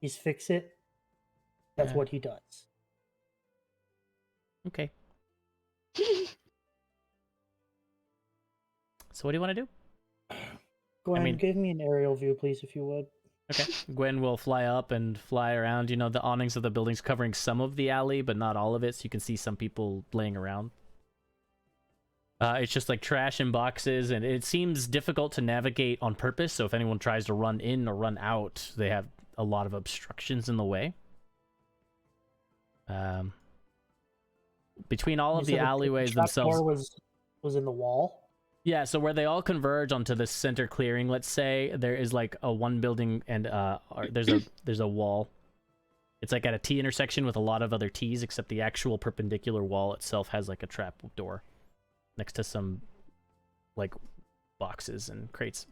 He's fix it. That's Yeah. what he does. Okay. So what do you want to do? Gwen, mean- give me an aerial view, please, if you would. Okay. Gwen will fly up and fly around. You know, the awnings of the buildings covering some of the alley, but not all of it, so you can see some people laying around. It's just like trash and boxes, and it seems difficult to navigate on purpose, so if anyone tries to run in or run out, they have a lot of obstructions in the way. Between all You of said the alleyways trapdoor themselves... was in the wall. Yeah, so where they all converge onto this center clearing, let's say, there is like a one building and there's a wall. It's like at a T intersection with a lot of other T's, except the actual perpendicular wall itself has like a trap door next to some like boxes and crates.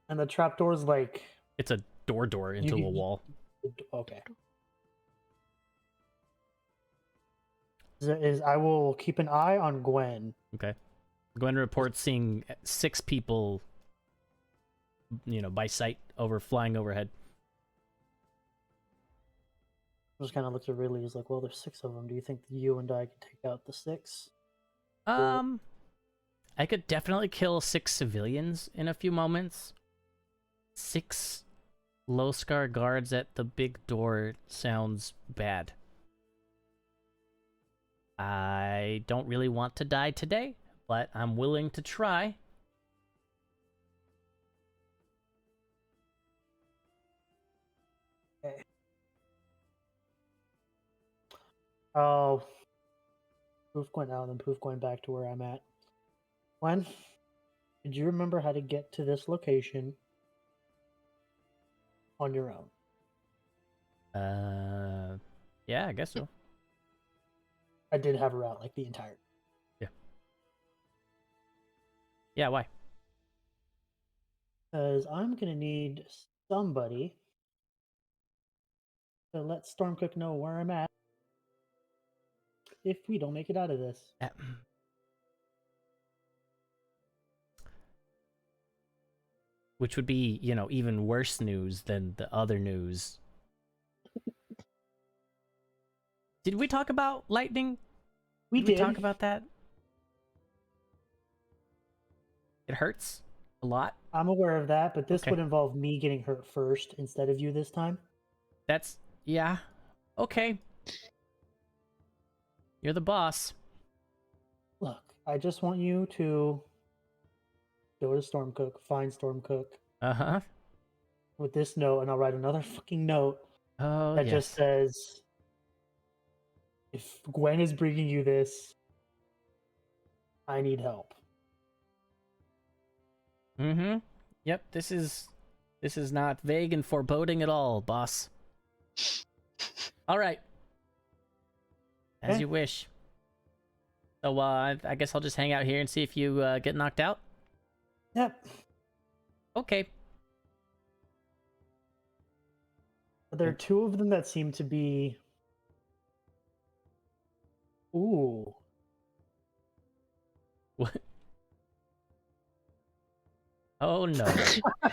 And the trapdoor's like... It's a door into a wall. Okay. I will keep an eye on Gwen. Okay. Gwen reports seeing 6 people, you know, by sight flying overhead. Just kind of looks at Ridley. He's like, well, there's 6 of them. Do you think you and I can take out the 6? I could definitely kill 6 civilians in a few moments. 6 low scar guards at the big door sounds bad. I don't really want to die today, but I'm willing to try. Okay. Oh, proof Gwen out and then proof going back to where I'm at. Gwen, did you remember how to get to this location on your own? Yeah, I guess so. I did have her out like the entire. Yeah, why? Because I'm gonna need somebody to let Stormcook know where I'm at if we don't make it out of this. Yeah. Which would be, you know, even worse news than the other news. Did we talk about lightning? We Did we did. talk about that? It hurts a lot. I'm aware of that, but this Okay. would involve me getting hurt first instead of you this time. That's, yeah. Okay. You're the boss. Look, I just want you to go to Stormcook, find Stormcook Uh-huh. with this note, and I'll write another fucking note Oh, that yes. just says, if Gwen is bringing you this, I need help. Mm-hmm. Yep, this is not vague and foreboding at all, boss. All right. As Okay. you wish. So, I guess I'll just hang out here and see if you get knocked out. Yep. Okay. There are two of them that seem to be. Ooh. What? Oh no.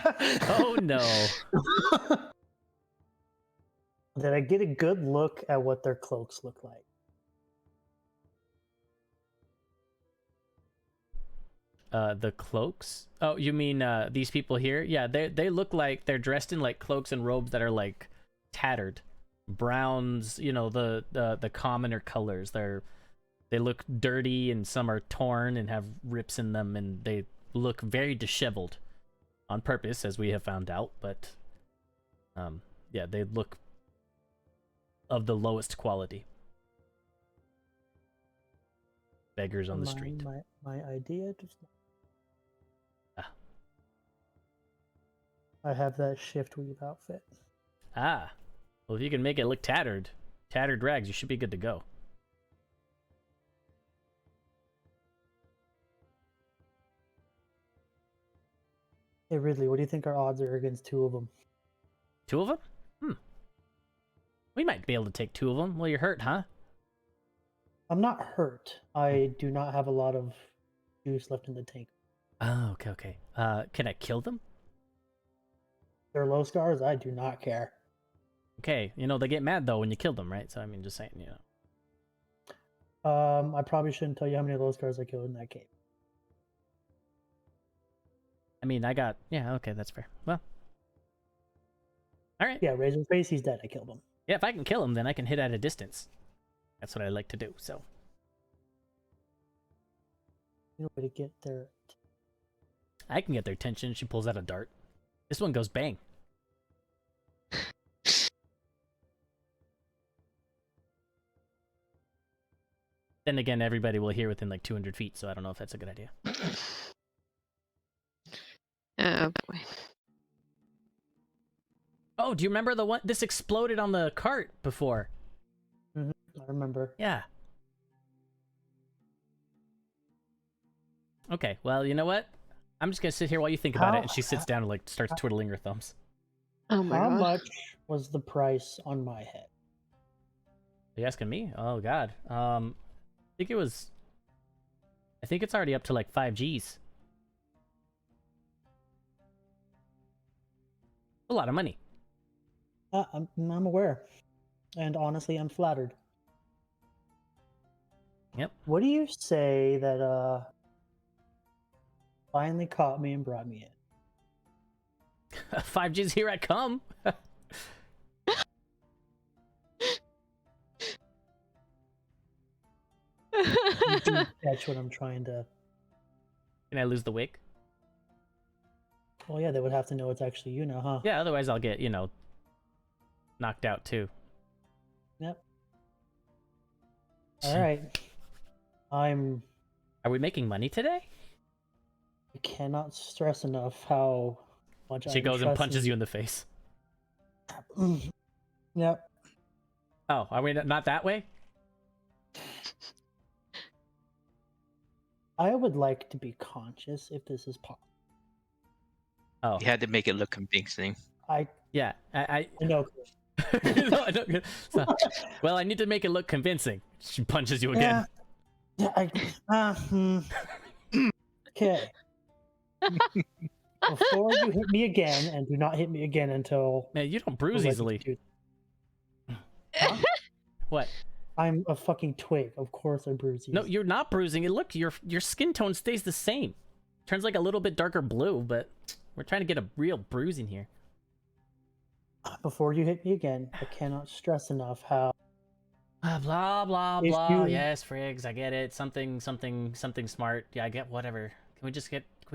Oh no. Did I get a good look at what their cloaks look like? The cloaks? Oh, you mean these people here? Yeah, they look like they're dressed in like cloaks and robes that are like tattered. Browns, you know, the commoner colors. They look dirty and some are torn and have rips in them, and they look very disheveled on purpose, as we have found out, but yeah, they look of the lowest quality. Beggars on the street. My idea just. Ah. I have that shift weave outfit. Ah. Well, if you can make it look tattered rags, you should be good to go. Hey Ridley, what do you think our odds are against two of them? Two of them? We might be able to take two of them. Well, you're hurt, huh? I'm not hurt. I do not have a lot of juice left in the tank. Oh, okay. Can I kill them? They're low scars. I do not care. Okay, you know, they get mad, though, when you kill them, right? So, I mean, just saying, you know. I probably shouldn't tell you how many low scars I killed in that cave. I mean, yeah, okay, that's fair. Well. Alright. Yeah, Razorface, he's dead. I killed him. Yeah, if I can kill him, then I can hit at a distance. That's what I like to do, so. You know where to get their. I can get their attention. She pulls out a dart. This one goes bang. Then again, everybody will hear within like 200 feet, so I don't know if that's a good idea. Oh boy. Oh, do you remember the one? This exploded on the cart before. I remember. Yeah. Okay, well, you know what? I'm just gonna sit here while you think about it. And she sits down and like starts twiddling her thumbs. Oh my How god. much was the price on my head? Are you asking me? Oh god. I think it's already up to like 5 G's. A lot of money. I'm aware. And honestly, I'm flattered. Yep. What do you say that finally caught me and brought me in? 5 G's, here I come. You do catch what I'm trying to. Can I lose the wig? Well, yeah, they would have to know it's actually you now, huh? Yeah, otherwise I'll get, you know, knocked out too. Yep. All right. Are we making money today? I cannot stress enough how much She goes and punches you in the face. Yep. Oh, are we not that way? I would like to be conscious if this is possible. Oh, You had to make it look convincing. yeah. I know. No, so, well, I need to make it look convincing. She punches you again. Okay. Before you hit me again, and do not hit me again until... Man, you don't bruise easily. Huh? What? I'm a fucking twig. Of course I bruise easily. No, you're not bruising it. Look, your skin tone stays the same. Turns like a little bit darker blue, but we're trying to get a real bruising here. Before you hit me again, I cannot stress enough how... Blah, blah, If blah. you- Yes, Friggs, I get it. Something smart. Yeah, I get whatever. Can we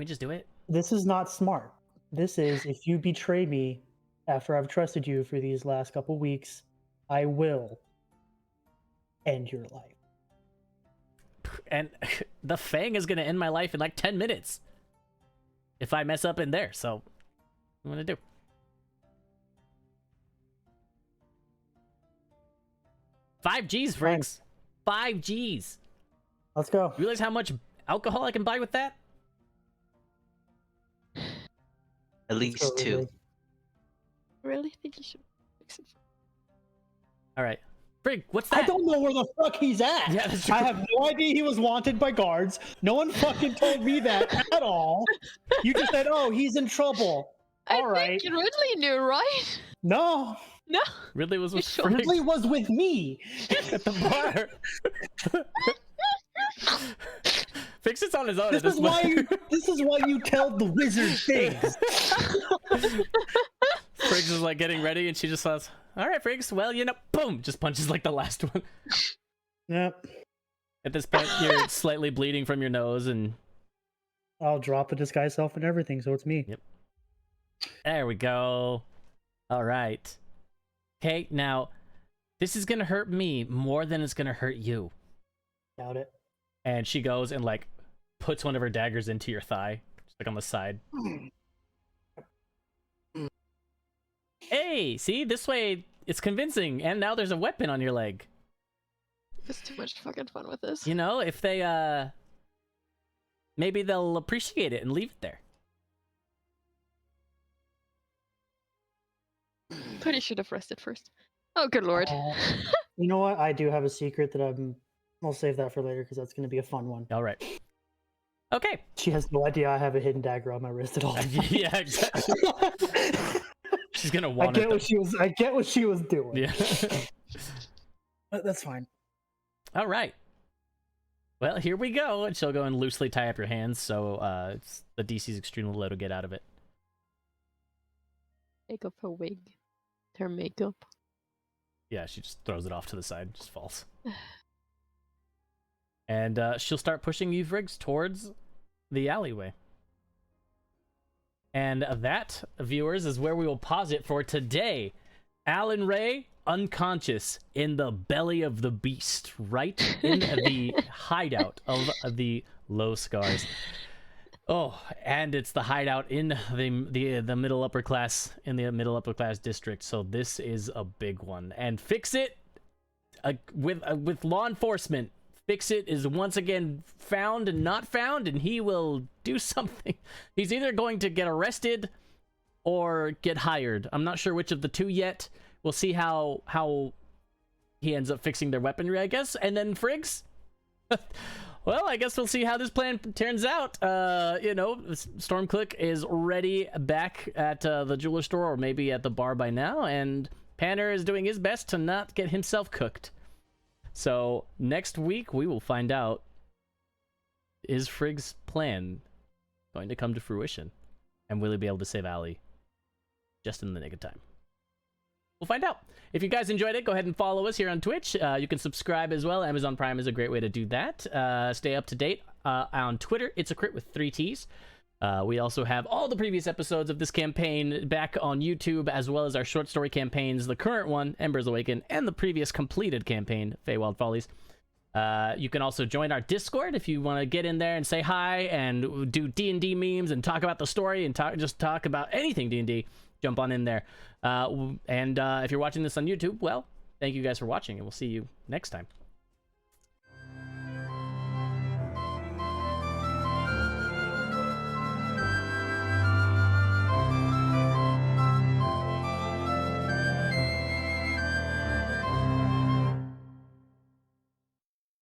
just do it? This is not smart. This is, if you betray me after I've trusted you for these last couple weeks, I will end your life. And the Fang is gonna end my life in like 10 minutes. If I mess up in there, so what am I gonna do? Five G's, Friggs. 5 G's. Let's go. You realize how much alcohol I can buy with that? At least go, 2. Ridley. Really think you should fix it? All right. Frig, what's that? I don't know where the fuck he's at. Yeah, that's true. I have no idea he was wanted by guards. No one fucking told me that at all. You just said, "Oh, he's in trouble." All I right. think Ridley knew, right? No, No. Ridley was with sure? Friggs Ridley was with me. at the bar. Fix it's on his own. This at is why you. This is why you tell the wizard things. Friggs is like getting ready, and she just says, "All right, Friggs. Well, you know, boom!" Just punches like the last one. Yep. At this point, you're slightly bleeding from your nose, and I'll drop the disguise self and everything, so it's me. Yep. there we go. All right. Okay, now this is gonna hurt me more than it's gonna hurt you. Doubt it. And she goes and like puts one of her daggers into your thigh, just like on the side. Hey, see, this way it's convincing, and now there's a weapon on your leg. It's too much fucking fun with this. You know, if they maybe they'll appreciate it and leave it there. But he should have rested first. Oh, good lord. You know what? I do have a secret that I'll save that for later because that's going to be a fun one. All right. Okay. She has no idea I have a hidden dagger on my wrist at all. Yeah, exactly. She's gonna I want get it. what she was. I get what she was doing. Yeah. But that's fine. All right. Well, here we go. And she'll go and loosely tie up your hands, so the DC's extremely low to get out of it. Take up her wig. Her makeup. Yeah, she just throws it off to the side, just falls. And she'll start pushing you, Friggs, towards the alleyway. And that, viewers, is where we will pause it for today. Alan Ray, unconscious in the belly of the beast, right in the hideout of the Low Scars. Oh, and it's the hideout in the middle upper class, in the middle upper class district. So this is a big one. And Fix It, with law enforcement, Fix It is once again found and not found, and he will do something. He's either going to get arrested or get hired. I'm not sure which of the two yet. We'll see how he ends up fixing their weaponry, I guess. And then Friggs, well, I guess we'll see how this plan turns out. You know, Stormclick is ready back at the jeweler store, or maybe at the bar by now, and Panner is doing his best to not get himself cooked. So next week we will find out, is Frigg's plan going to come to fruition, and will he be able to save Allie just in the nick of time? We'll find out. If you guys enjoyed it, go ahead and follow us here on Twitch. You can subscribe as well. Amazon Prime is a great way to do that. Stay up to date on Twitter. It's a crit with 3 T's. We also have all the previous episodes of this campaign back on YouTube, as well as our short story campaigns, the current one, Embers Awaken, and the previous completed campaign, Feywild Follies. You can also join our Discord if you want to get in there and say hi and do D&D memes and talk about the story and just talk about anything D&D. Jump on in there. And if you're watching this on YouTube, well, thank you guys for watching, and we'll see you next time.